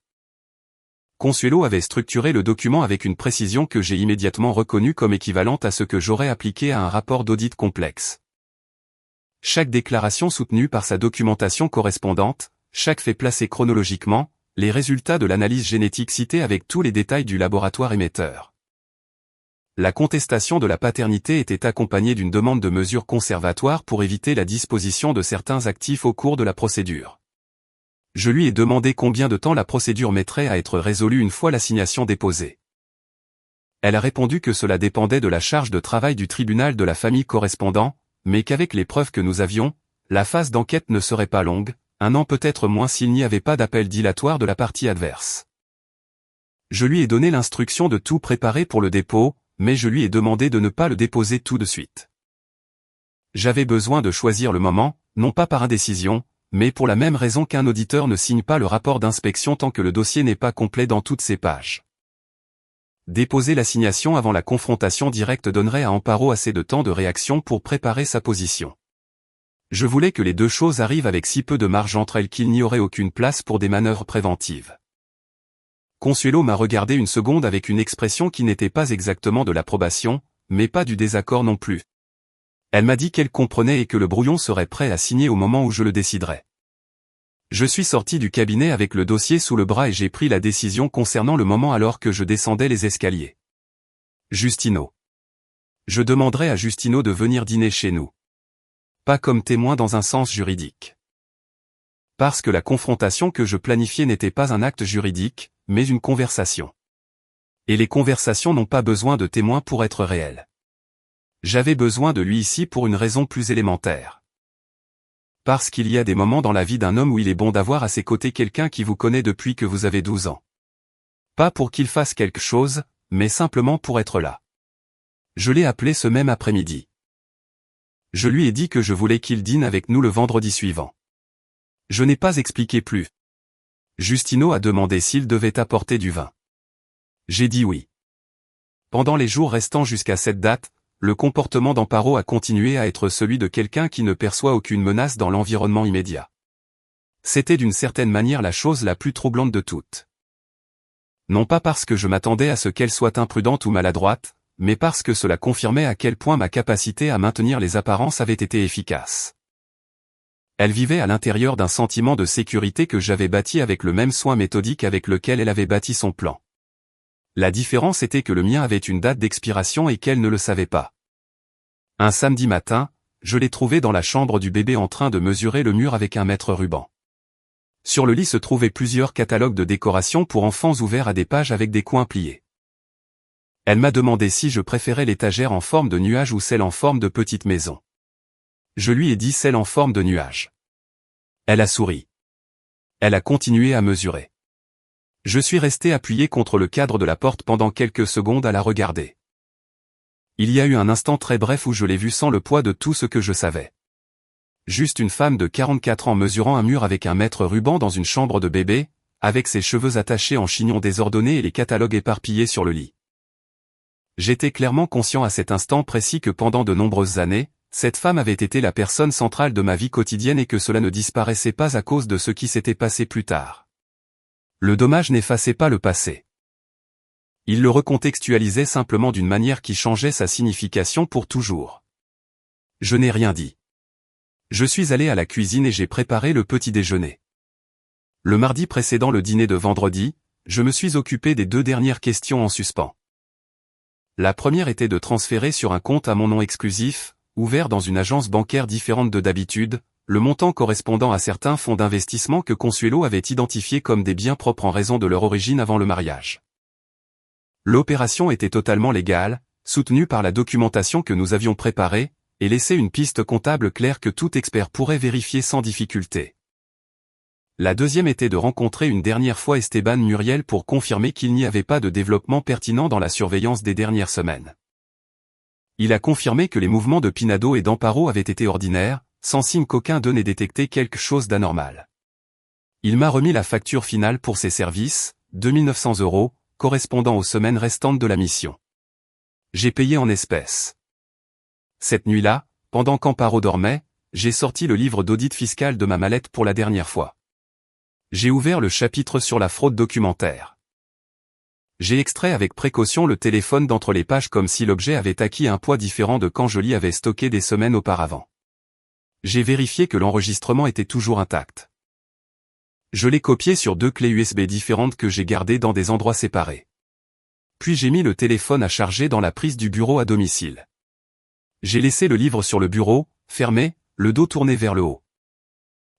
Consuelo avait structuré le document avec une précision que j'ai immédiatement reconnue comme équivalente à ce que j'aurais appliqué à un rapport d'audit complexe. Chaque déclaration soutenue par sa documentation correspondante, chaque fait placé chronologiquement, les résultats de l'analyse génétique cités avec tous les détails du laboratoire émetteur. La contestation de la paternité était accompagnée d'une demande de mesures conservatoires pour éviter la disposition de certains actifs au cours de la procédure. Je lui ai demandé combien de temps la procédure mettrait à être résolue une fois l'assignation déposée. Elle a répondu que cela dépendait de la charge de travail du tribunal de la famille correspondant, mais qu'avec les preuves que nous avions, la phase d'enquête ne serait pas longue, 1 an peut-être moins s'il n'y avait pas d'appel dilatoire de la partie adverse. Je lui ai donné l'instruction de tout préparer pour le dépôt, mais je lui ai demandé de ne pas le déposer tout de suite. J'avais besoin de choisir le moment, non pas par indécision, mais pour la même raison qu'un auditeur ne signe pas le rapport d'inspection tant que le dossier n'est pas complet dans toutes ses pages. Déposer l'assignation avant la confrontation directe donnerait à Amparo assez de temps de réaction pour préparer sa position. Je voulais que les deux choses arrivent avec si peu de marge entre elles qu'il n'y aurait aucune place pour des manœuvres préventives. Consuelo m'a regardé une seconde avec une expression qui n'était pas exactement de l'approbation, mais pas du désaccord non plus. Elle m'a dit qu'elle comprenait et que le brouillon serait prêt à signer au moment où je le déciderais. Je suis sorti du cabinet avec le dossier sous le bras et j'ai pris la décision concernant le moment alors que je descendais les escaliers. Justino. Je demanderai à Justino de venir dîner chez nous. Pas comme témoin dans un sens juridique. Parce que la confrontation que je planifiais n'était pas un acte juridique, mais une conversation. Et les conversations n'ont pas besoin de témoins pour être réelles. J'avais besoin de lui ici pour une raison plus élémentaire. Parce qu'il y a des moments dans la vie d'un homme où il est bon d'avoir à ses côtés quelqu'un qui vous connaît depuis que vous avez 12 ans. Pas pour qu'il fasse quelque chose, mais simplement pour être là. Je l'ai appelé ce même après-midi. Je lui ai dit que je voulais qu'il dîne avec nous le vendredi suivant. Je n'ai pas expliqué plus. Justino a demandé s'il devait apporter du vin. J'ai dit oui. Pendant les jours restants jusqu'à cette date, le comportement d'Amparo a continué à être celui de quelqu'un qui ne perçoit aucune menace dans l'environnement immédiat. C'était d'une certaine manière la chose la plus troublante de toutes. Non pas parce que je m'attendais à ce qu'elle soit imprudente ou maladroite, mais parce que cela confirmait à quel point ma capacité à maintenir les apparences avait été efficace. Elle vivait à l'intérieur d'un sentiment de sécurité que j'avais bâti avec le même soin méthodique avec lequel elle avait bâti son plan. La différence était que le mien avait une date d'expiration et qu'elle ne le savait pas. Un samedi matin, je l'ai trouvée dans la chambre du bébé en train de mesurer le mur avec un mètre ruban. Sur le lit se trouvaient plusieurs catalogues de décorations pour enfants ouverts à des pages avec des coins pliés. Elle m'a demandé si je préférais l'étagère en forme de nuage ou celle en forme de petite maison. Je lui ai dit celle en forme de nuage. Elle a souri. Elle a continué à mesurer. Je suis resté appuyé contre le cadre de la porte pendant quelques secondes à la regarder. Il y a eu un instant très bref où je l'ai vue sans le poids de tout ce que je savais. Juste une femme de 44 ans mesurant un mur avec un mètre ruban dans une chambre de bébé, avec ses cheveux attachés en chignon désordonné et les catalogues éparpillés sur le lit. J'étais clairement conscient à cet instant précis que pendant de nombreuses années, cette femme avait été la personne centrale de ma vie quotidienne et que cela ne disparaissait pas à cause de ce qui s'était passé plus tard. Le dommage n'effaçait pas le passé. Il le recontextualisait simplement d'une manière qui changeait sa signification pour toujours. Je n'ai rien dit. Je suis allé à la cuisine et j'ai préparé le petit déjeuner. Le mardi précédant le dîner de vendredi, je me suis occupé des 2 dernières questions en suspens. La première était de transférer sur un compte à mon nom exclusif, ouvert dans une agence bancaire différente de d'habitude, le montant correspondant à certains fonds d'investissement que Consuelo avait identifiés comme des biens propres en raison de leur origine avant le mariage. L'opération était totalement légale, soutenue par la documentation que nous avions préparée, et laissait une piste comptable claire que tout expert pourrait vérifier sans difficulté. La deuxième était de rencontrer une dernière fois Esteban Muriel pour confirmer qu'il n'y avait pas de développement pertinent dans la surveillance des dernières semaines. Il a confirmé que les mouvements de Pinado et d'Amparo avaient été ordinaires, sans signe qu'aucun d'eux n'ait détecté quelque chose d'anormal. Il m'a remis la facture finale pour ses services, 2900 €, correspondant aux semaines restantes de la mission. J'ai payé en espèces. Cette nuit-là, pendant qu'Amparo dormait, j'ai sorti le livre d'audit fiscal de ma mallette pour la dernière fois. J'ai ouvert le chapitre sur la fraude documentaire. J'ai extrait avec précaution le téléphone d'entre les pages comme si l'objet avait acquis un poids différent de quand je l'y avais stocké des semaines auparavant. J'ai vérifié que l'enregistrement était toujours intact. Je l'ai copié sur 2 clés USB différentes que j'ai gardées dans des endroits séparés. Puis j'ai mis le téléphone à charger dans la prise du bureau à domicile. J'ai laissé le livre sur le bureau, fermé, le dos tourné vers le haut.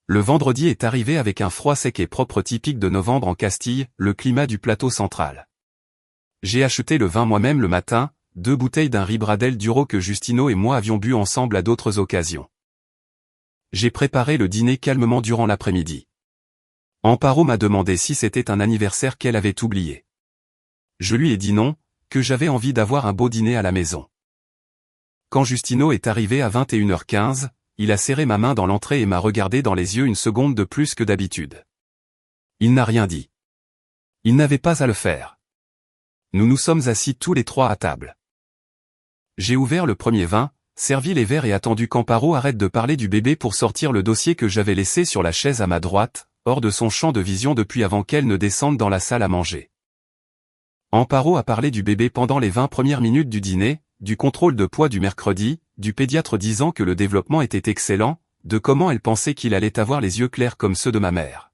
Le vendredi est arrivé avec un froid sec et propre typique de novembre en Castille, le climat du plateau central. J'ai acheté le vin moi-même le matin, 2 bouteilles d'un Ribradel Duro que Justino et moi avions bu ensemble à d'autres occasions. J'ai préparé le dîner calmement durant l'après-midi. Amparo m'a demandé si c'était un anniversaire qu'elle avait oublié. Je lui ai dit non, que j'avais envie d'avoir un beau dîner à la maison. Quand Justino est arrivé à 21h15, il a serré ma main dans l'entrée et m'a regardé dans les yeux une seconde de plus que d'habitude. Il n'a rien dit. Il n'avait pas à le faire. Nous nous sommes assis tous les 3 à table. J'ai ouvert le premier vin, servi les verres et attendu qu'Amparo arrête de parler du bébé pour sortir le dossier que j'avais laissé sur la chaise à ma droite, hors de son champ de vision depuis avant qu'elle ne descende dans la salle à manger. Amparo a parlé du bébé pendant les 20 premières minutes du dîner, du contrôle de poids du mercredi, du pédiatre disant que le développement était excellent, de comment elle pensait qu'il allait avoir les yeux clairs comme ceux de ma mère.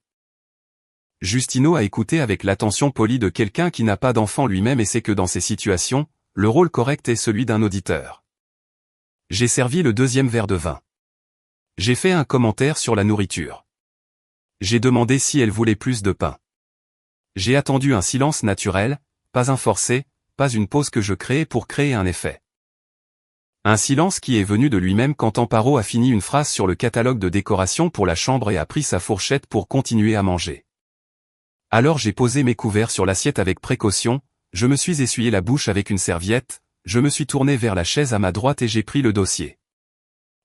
Justino a écouté avec l'attention polie de quelqu'un qui n'a pas d'enfant lui-même et sait que dans ces situations, le rôle correct est celui d'un auditeur. J'ai servi le deuxième verre de vin. J'ai fait un commentaire sur la nourriture. J'ai demandé si elle voulait plus de pain. J'ai attendu un silence naturel, pas un forcé, pas une pause que je créais pour créer un effet. Un silence qui est venu de lui-même quand Amparo a fini une phrase sur le catalogue de décoration pour la chambre et a pris sa fourchette pour continuer à manger. Alors j'ai posé mes couverts sur l'assiette avec précaution, je me suis essuyé la bouche avec une serviette, je me suis tourné vers la chaise à ma droite et j'ai pris le dossier.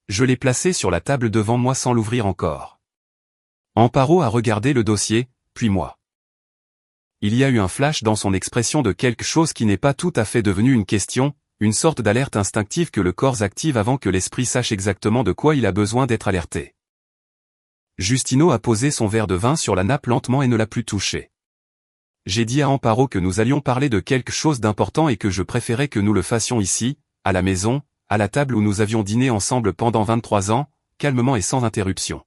Je l'ai placé sur la table devant moi sans l'ouvrir encore. Amparo a regardé le dossier, puis moi. Il y a eu un flash dans son expression de quelque chose qui n'est pas tout à fait devenu une question, une sorte d'alerte instinctive que le corps active avant que l'esprit sache exactement de quoi il a besoin d'être alerté. Justino a posé son verre de vin sur la nappe lentement et ne l'a plus touché. J'ai dit à Amparo que nous allions parler de quelque chose d'important et que je préférais que nous le fassions ici, à la maison, à la table où nous avions dîné ensemble pendant 23 ans, calmement et sans interruption.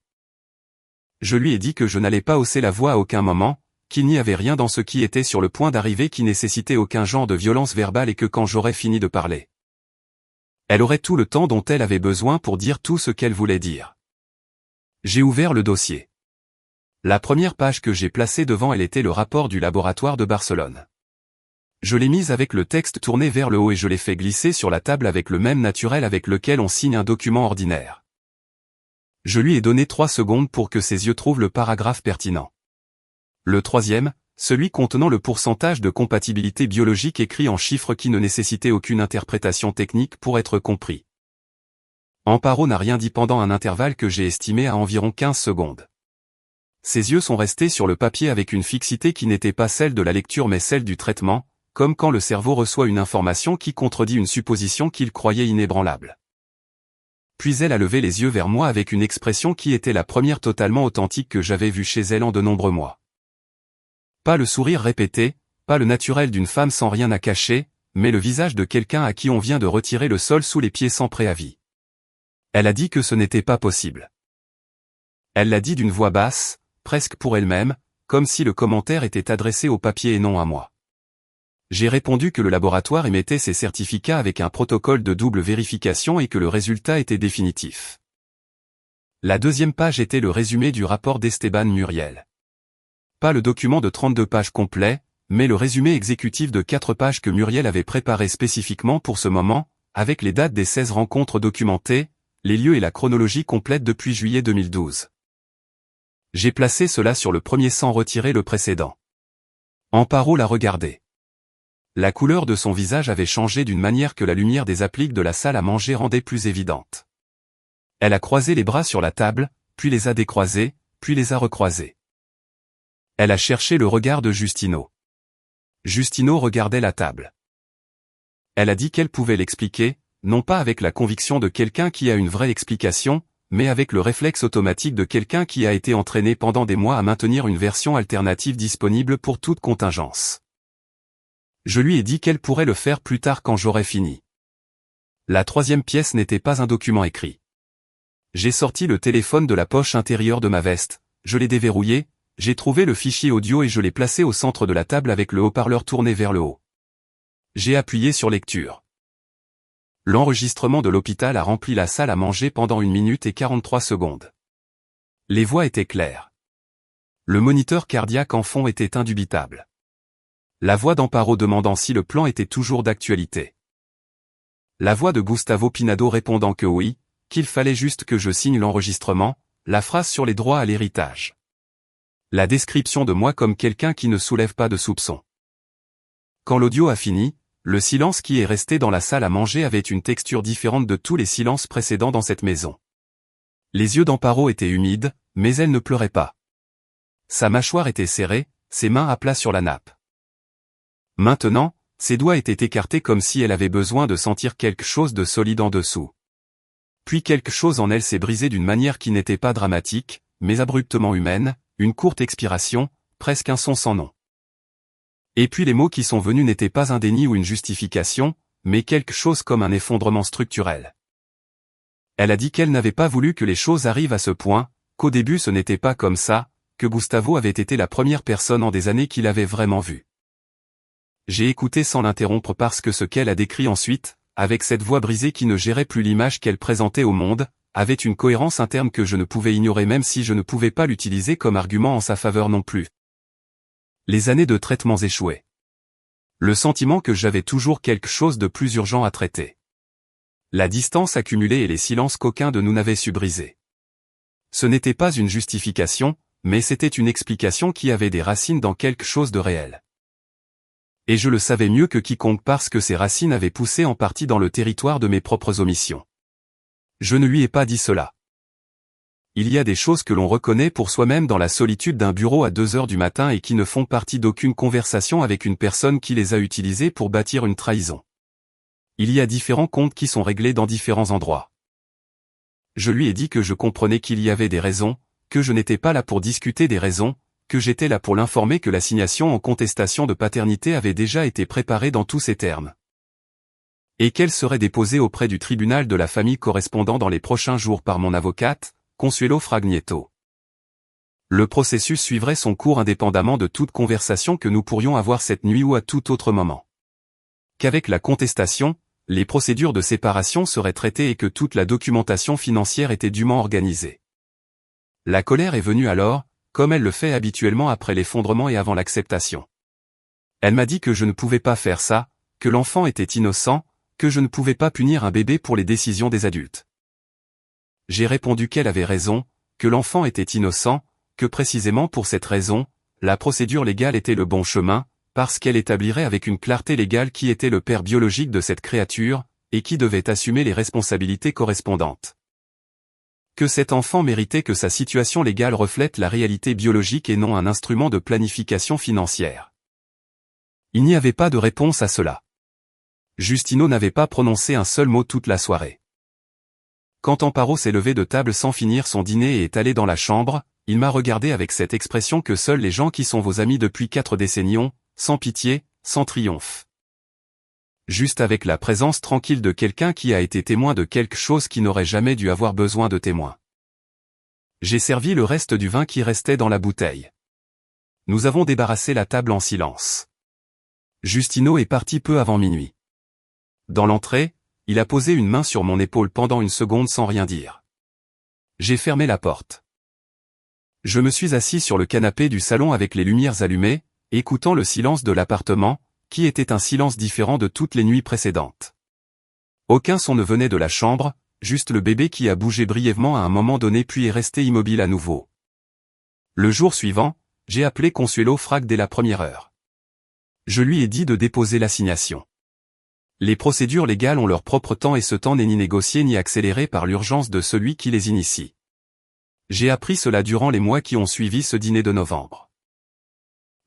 Je lui ai dit que je n'allais pas hausser la voix à aucun moment, qu'il n'y avait rien dans ce qui était sur le point d'arriver qui nécessitait aucun genre de violence verbale et que quand j'aurais fini de parler, elle aurait tout le temps dont elle avait besoin pour dire tout ce qu'elle voulait dire. J'ai ouvert le dossier. La première page que j'ai placée devant elle était le rapport du laboratoire de Barcelone. Je l'ai mise avec le texte tourné vers le haut et je l'ai fait glisser sur la table avec le même naturel avec lequel on signe un document ordinaire. Je lui ai donné 3 secondes pour que ses yeux trouvent le paragraphe pertinent. Le troisième, celui contenant le pourcentage de compatibilité biologique écrit en chiffres qui ne nécessitait aucune interprétation technique pour être compris. Amparo n'a rien dit pendant un intervalle que j'ai estimé à environ 15 secondes. Ses yeux sont restés sur le papier avec une fixité qui n'était pas celle de la lecture mais celle du traitement, comme quand le cerveau reçoit une information qui contredit une supposition qu'il croyait inébranlable. Puis elle a levé les yeux vers moi avec une expression qui était la première totalement authentique que j'avais vue chez elle en de nombreux mois. Pas le sourire répété, pas le naturel d'une femme sans rien à cacher, mais le visage de quelqu'un à qui on vient de retirer le sol sous les pieds sans préavis. Elle a dit que ce n'était pas possible. Elle l'a dit d'une voix basse, presque pour elle-même, comme si le commentaire était adressé au papier et non à moi. J'ai répondu que le laboratoire émettait ses certificats avec un protocole de double vérification et que le résultat était définitif. La deuxième page était le résumé du rapport d'Esteban Muriel. Pas le document de 32 pages complet, mais le résumé exécutif de 4 pages que Muriel avait préparé spécifiquement pour ce moment, avec les dates des 16 rencontres documentées, les lieux et la chronologie complète depuis juillet 2012. J'ai placé cela sur le premier sans retirer le précédent. Amparo l'a regardé. La couleur de son visage avait changé d'une manière que la lumière des appliques de la salle à manger rendait plus évidente. Elle a croisé les bras sur la table, puis les a décroisés, puis les a recroisés. Elle a cherché le regard de Justino. Justino regardait la table. Elle a dit qu'elle pouvait l'expliquer, non pas avec la conviction de quelqu'un qui a une vraie explication, mais avec le réflexe automatique de quelqu'un qui a été entraîné pendant des mois à maintenir une version alternative disponible pour toute contingence. Je lui ai dit qu'elle pourrait le faire plus tard quand j'aurais fini. La troisième pièce n'était pas un document écrit. J'ai sorti le téléphone de la poche intérieure de ma veste, je l'ai déverrouillé, j'ai trouvé le fichier audio et je l'ai placé au centre de la table avec le haut-parleur tourné vers le haut. J'ai appuyé sur lecture. L'enregistrement de l'hôpital a rempli la salle à manger pendant 1 minute et 43 secondes. Les voix étaient claires. Le moniteur cardiaque en fond était indubitable. La voix d'Amparo demandant si le plan était toujours d'actualité. La voix de Gustavo Pinado répondant que oui, qu'il fallait juste que je signe l'enregistrement, la phrase sur les droits à l'héritage. La description de moi comme quelqu'un qui ne soulève pas de soupçons. Quand l'audio a fini, le silence qui est resté dans la salle à manger avait une texture différente de tous les silences précédents dans cette maison. Les yeux d'Amparo étaient humides, mais elle ne pleurait pas. Sa mâchoire était serrée, ses mains à plat sur la nappe. Maintenant, ses doigts étaient écartés comme si elle avait besoin de sentir quelque chose de solide en dessous. Puis quelque chose en elle s'est brisé d'une manière qui n'était pas dramatique, mais abruptement humaine, une courte expiration, presque un son sans nom. Et puis les mots qui sont venus n'étaient pas un déni ou une justification, mais quelque chose comme un effondrement structurel. Elle a dit qu'elle n'avait pas voulu que les choses arrivent à ce point, qu'au début ce n'était pas comme ça, que Gustavo avait été la première personne en des années qu'il avait vraiment vue. J'ai écouté sans l'interrompre parce que ce qu'elle a décrit ensuite, avec cette voix brisée qui ne gérait plus l'image qu'elle présentait au monde, avait une cohérence interne que je ne pouvais ignorer même si je ne pouvais pas l'utiliser comme argument en sa faveur non plus. Les années de traitements échouaient. Le sentiment que j'avais toujours quelque chose de plus urgent à traiter. La distance accumulée et les silences qu'aucun de nous n'avait su briser. Ce n'était pas une justification, mais c'était une explication qui avait des racines dans quelque chose de réel. Et je le savais mieux que quiconque parce que ces racines avaient poussé en partie dans le territoire de mes propres omissions. Je ne lui ai pas dit cela. Il y a des choses que l'on reconnaît pour soi-même dans la solitude d'un bureau à 2 heures du matin et qui ne font partie d'aucune conversation avec une personne qui les a utilisées pour bâtir une trahison. Il y a différents comptes qui sont réglés dans différents endroits. Je lui ai dit que je comprenais qu'il y avait des raisons, que je n'étais pas là pour discuter des raisons, que j'étais là pour l'informer que l'assignation en contestation de paternité avait déjà été préparée dans tous ces termes. Et qu'elle serait déposée auprès du tribunal de la famille correspondant dans les prochains jours par mon avocate, Consuelo Fragnieto. Le processus suivrait son cours indépendamment de toute conversation que nous pourrions avoir cette nuit ou à tout autre moment. Qu'avec la contestation, les procédures de séparation seraient traitées et que toute la documentation financière était dûment organisée. La colère est venue alors, comme elle le fait habituellement après l'effondrement et avant l'acceptation. Elle m'a dit que je ne pouvais pas faire ça, que l'enfant était innocent, que je ne pouvais pas punir un bébé pour les décisions des adultes. J'ai répondu qu'elle avait raison, que l'enfant était innocent, que précisément pour cette raison, la procédure légale était le bon chemin, parce qu'elle établirait avec une clarté légale qui était le père biologique de cette créature, et qui devait assumer les responsabilités correspondantes. Que cet enfant méritait que sa situation légale reflète la réalité biologique et non un instrument de planification financière. Il n'y avait pas de réponse à cela. Justino n'avait pas prononcé un seul mot toute la soirée. Quand Amparo s'est levé de table sans finir son dîner et est allé dans la chambre, il m'a regardé avec cette expression que seuls les gens qui sont vos amis depuis 4 décennies ont, sans pitié, sans triomphe. Juste avec la présence tranquille de quelqu'un qui a été témoin de quelque chose qui n'aurait jamais dû avoir besoin de témoin. J'ai servi le reste du vin qui restait dans la bouteille. Nous avons débarrassé la table en silence. Justino est parti peu avant minuit. Dans l'entrée, il a posé une main sur mon épaule pendant une seconde sans rien dire. J'ai fermé la porte. Je me suis assis sur le canapé du salon avec les lumières allumées, écoutant le silence de l'appartement, qui était un silence différent de toutes les nuits précédentes. Aucun son ne venait de la chambre, juste le bébé qui a bougé brièvement à un moment donné puis est resté immobile à nouveau. Le jour suivant, j'ai appelé Consuelo Frag dès la première heure. Je lui ai dit de déposer l'assignation. Les procédures légales ont leur propre temps et ce temps n'est ni négocié ni accéléré par l'urgence de celui qui les initie. J'ai appris cela durant les mois qui ont suivi ce dîner de novembre.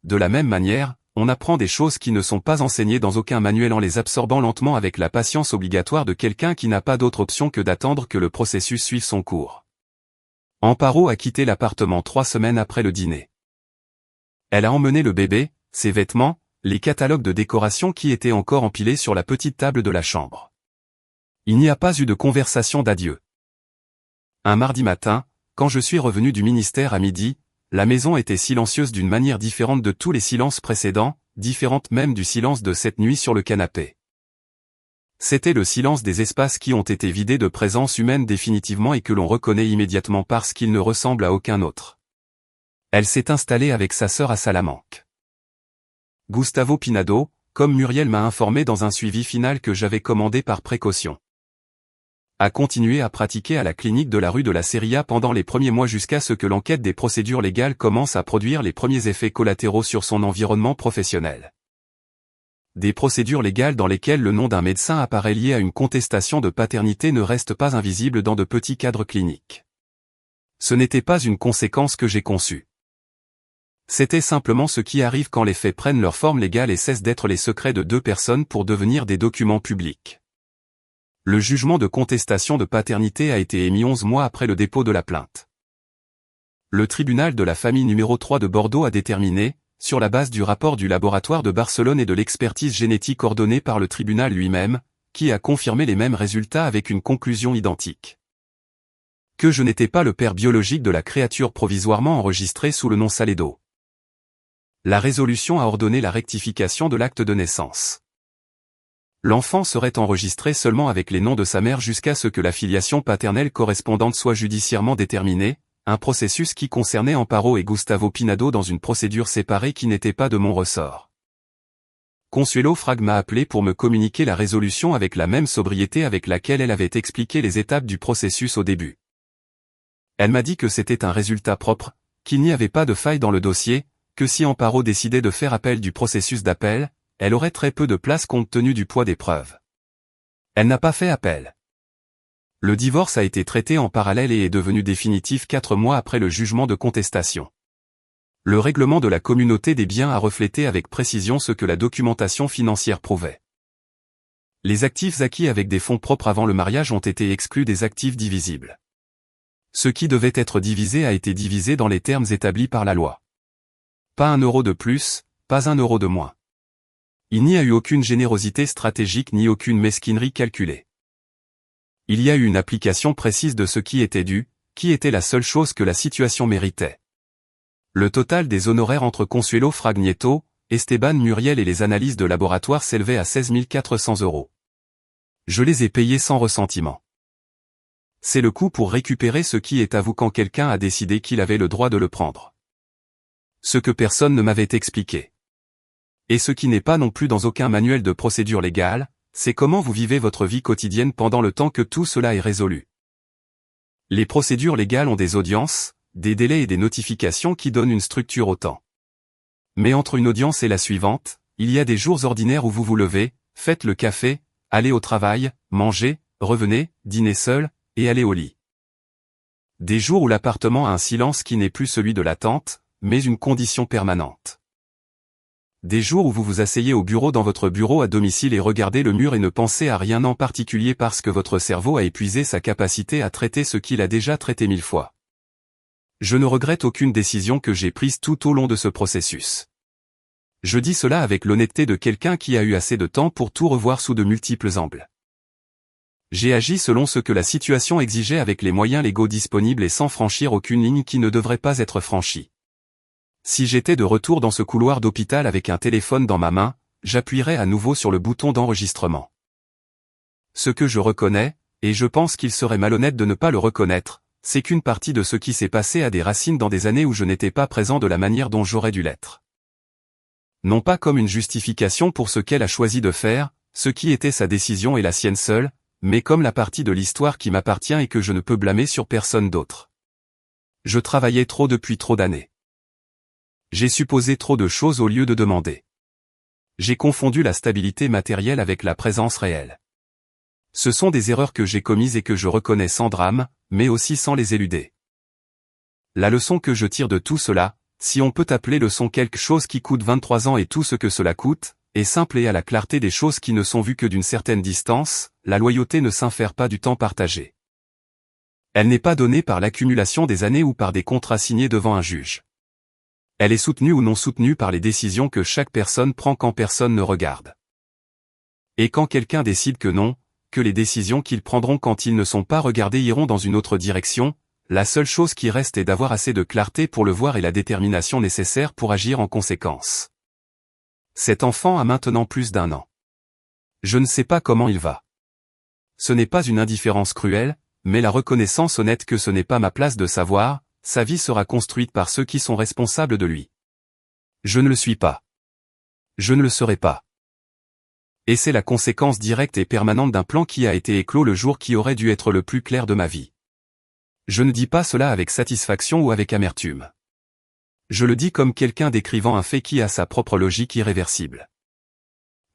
De la même manière, on apprend des choses qui ne sont pas enseignées dans aucun manuel en les absorbant lentement avec la patience obligatoire de quelqu'un qui n'a pas d'autre option que d'attendre que le processus suive son cours. Amparo a quitté l'appartement 3 semaines après le dîner. Elle a emmené le bébé, ses vêtements, les catalogues de décoration qui étaient encore empilés sur la petite table de la chambre. Il n'y a pas eu de conversation d'adieu. Un mardi matin, quand je suis revenu du ministère à midi, la maison était silencieuse d'une manière différente de tous les silences précédents, différente même du silence de cette nuit sur le canapé. C'était le silence des espaces qui ont été vidés de présence humaine définitivement et que l'on reconnaît immédiatement parce qu'ils ne ressemblent à aucun autre. Elle s'est installée avec sa sœur à Salamanque. Gustavo Pinado, comme Muriel m'a informé dans un suivi final que j'avais commandé par précaution, a continué à pratiquer à la clinique de la rue de la Seria pendant les premiers mois jusqu'à ce que l'enquête des procédures légales commence à produire les premiers effets collatéraux sur son environnement professionnel. Des procédures légales dans lesquelles le nom d'un médecin apparaît lié à une contestation de paternité ne reste pas invisible dans de petits cadres cliniques. Ce n'était pas une conséquence que j'ai conçue. C'était simplement ce qui arrive quand les faits prennent leur forme légale et cessent d'être les secrets de 2 personnes pour devenir des documents publics. Le jugement de contestation de paternité a été émis 11 mois après le dépôt de la plainte. Le tribunal de la famille numéro 3 de Bordeaux a déterminé, sur la base du rapport du laboratoire de Barcelone et de l'expertise génétique ordonnée par le tribunal lui-même, qui a confirmé les mêmes résultats avec une conclusion identique. Que je n'étais pas le père biologique de la créature provisoirement enregistrée sous le nom Salédo. La résolution a ordonné la rectification de l'acte de naissance. L'enfant serait enregistré seulement avec les noms de sa mère jusqu'à ce que la filiation paternelle correspondante soit judiciairement déterminée, un processus qui concernait Amparo et Gustavo Pinado dans une procédure séparée qui n'était pas de mon ressort. Consuelo Frag m'a appelé pour me communiquer la résolution avec la même sobriété avec laquelle elle avait expliqué les étapes du processus au début. Elle m'a dit que c'était un résultat propre, qu'il n'y avait pas de faille dans le dossier, que si Amparo décidait de faire appel du processus d'appel, elle aurait très peu de place compte tenu du poids des preuves. Elle n'a pas fait appel. Le divorce a été traité en parallèle et est devenu définitif 4 mois après le jugement de contestation. Le règlement de la communauté des biens a reflété avec précision ce que la documentation financière prouvait. Les actifs acquis avec des fonds propres avant le mariage ont été exclus des actifs divisibles. Ce qui devait être divisé a été divisé dans les termes établis par la loi. Pas 1 euro de plus, pas 1 euro de moins. Il n'y a eu aucune générosité stratégique ni aucune mesquinerie calculée. Il y a eu une application précise de ce qui était dû, qui était la seule chose que la situation méritait. Le total des honoraires entre Consuelo Frag Nieto, Esteban Muriel et les analyses de laboratoire s'élevait à 16 400 €. Je les ai payés sans ressentiment. C'est le coût pour récupérer ce qui est à vous quand quelqu'un a décidé qu'il avait le droit de le prendre. Ce que personne ne m'avait expliqué. Et ce qui n'est pas non plus dans aucun manuel de procédure légale, c'est comment vous vivez votre vie quotidienne pendant le temps que tout cela est résolu. Les procédures légales ont des audiences, des délais et des notifications qui donnent une structure au temps. Mais entre une audience et la suivante, il y a des jours ordinaires où vous vous levez, faites le café, allez au travail, mangez, revenez, dînez seul, et allez au lit. Des jours où l'appartement a un silence qui n'est plus celui de l'attente, mais une condition permanente. Des jours où vous vous asseyez au bureau dans votre bureau à domicile et regardez le mur et ne pensez à rien en particulier parce que votre cerveau a épuisé sa capacité à traiter ce qu'il a déjà traité 1000 fois. Je ne regrette aucune décision que j'ai prise tout au long de ce processus. Je dis cela avec l'honnêteté de quelqu'un qui a eu assez de temps pour tout revoir sous de multiples angles. J'ai agi selon ce que la situation exigeait avec les moyens légaux disponibles et sans franchir aucune ligne qui ne devrait pas être franchie. Si j'étais de retour dans ce couloir d'hôpital avec un téléphone dans ma main, j'appuierais à nouveau sur le bouton d'enregistrement. Ce que je reconnais, et je pense qu'il serait malhonnête de ne pas le reconnaître, c'est qu'une partie de ce qui s'est passé a des racines dans des années où je n'étais pas présent de la manière dont j'aurais dû l'être. Non pas comme une justification pour ce qu'elle a choisi de faire, ce qui était sa décision et la sienne seule, mais comme la partie de l'histoire qui m'appartient et que je ne peux blâmer sur personne d'autre. Je travaillais trop depuis trop d'années. J'ai supposé trop de choses au lieu de demander. J'ai confondu la stabilité matérielle avec la présence réelle. Ce sont des erreurs que j'ai commises et que je reconnais sans drame, mais aussi sans les éluder. La leçon que je tire de tout cela, si on peut appeler leçon quelque chose qui coûte 23 ans et tout ce que cela coûte, est simple et à la clarté des choses qui ne sont vues que d'une certaine distance, la loyauté ne s'infère pas du temps partagé. Elle n'est pas donnée par l'accumulation des années ou par des contrats signés devant un juge. Elle est soutenue ou non soutenue par les décisions que chaque personne prend quand personne ne regarde. Et quand quelqu'un décide que non, que les décisions qu'ils prendront quand ils ne sont pas regardés iront dans une autre direction, la seule chose qui reste est d'avoir assez de clarté pour le voir et la détermination nécessaire pour agir en conséquence. Cet enfant a maintenant plus d'1 an. Je ne sais pas comment il va. Ce n'est pas une indifférence cruelle, mais la reconnaissance honnête que ce n'est pas ma place de savoir. Sa vie sera construite par ceux qui sont responsables de lui. Je ne le suis pas. Je ne le serai pas. Et c'est la conséquence directe et permanente d'un plan qui a été éclos le jour qui aurait dû être le plus clair de ma vie. Je ne dis pas cela avec satisfaction ou avec amertume. Je le dis comme quelqu'un décrivant un fait qui a sa propre logique irréversible.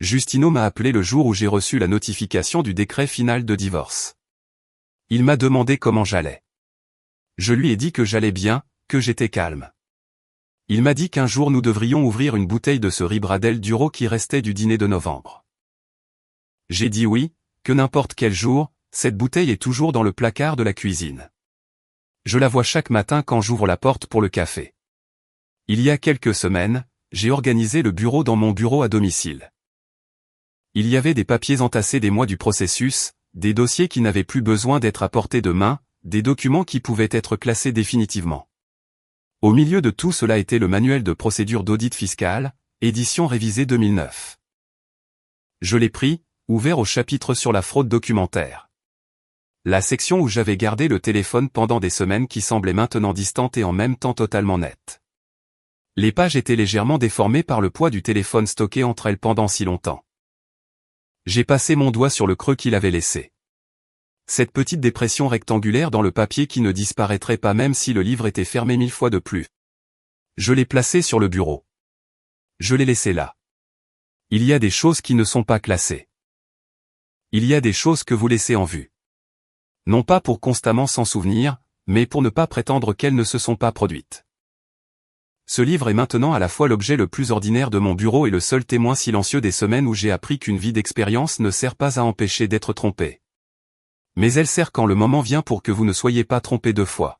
Justino m'a appelé le jour où j'ai reçu la notification du décret final de divorce. Il m'a demandé comment j'allais. Je lui ai dit que j'allais bien, que j'étais calme. Il m'a dit qu'un jour nous devrions ouvrir une bouteille de ce Ribradel Duro qui restait du dîner de novembre. J'ai dit oui, que n'importe quel jour, cette bouteille est toujours dans le placard de la cuisine. Je la vois chaque matin quand j'ouvre la porte pour le café. Il y a quelques semaines, j'ai organisé le bureau dans mon bureau à domicile. Il y avait des papiers entassés des mois du processus, des dossiers qui n'avaient plus besoin d'être à portée de main, des documents qui pouvaient être classés définitivement. Au milieu de tout cela était le manuel de procédure d'audit fiscal, édition révisée 2009. Je l'ai pris, ouvert au chapitre sur la fraude documentaire. La section où j'avais gardé le téléphone pendant des semaines qui semblait maintenant distante et en même temps totalement nette. Les pages étaient légèrement déformées par le poids du téléphone stocké entre elles pendant si longtemps. J'ai passé mon doigt sur le creux qu'il avait laissé. Cette petite dépression rectangulaire dans le papier qui ne disparaîtrait pas même si le livre était fermé 1000 fois de plus. Je l'ai placé sur le bureau. Je l'ai laissé là. Il y a des choses qui ne sont pas classées. Il y a des choses que vous laissez en vue. Non pas pour constamment s'en souvenir, mais pour ne pas prétendre qu'elles ne se sont pas produites. Ce livre est maintenant à la fois l'objet le plus ordinaire de mon bureau et le seul témoin silencieux des semaines où j'ai appris qu'une vie d'expérience ne sert pas à empêcher d'être trompé. Mais elle sert quand le moment vient pour que vous ne soyez pas trompé 2 fois.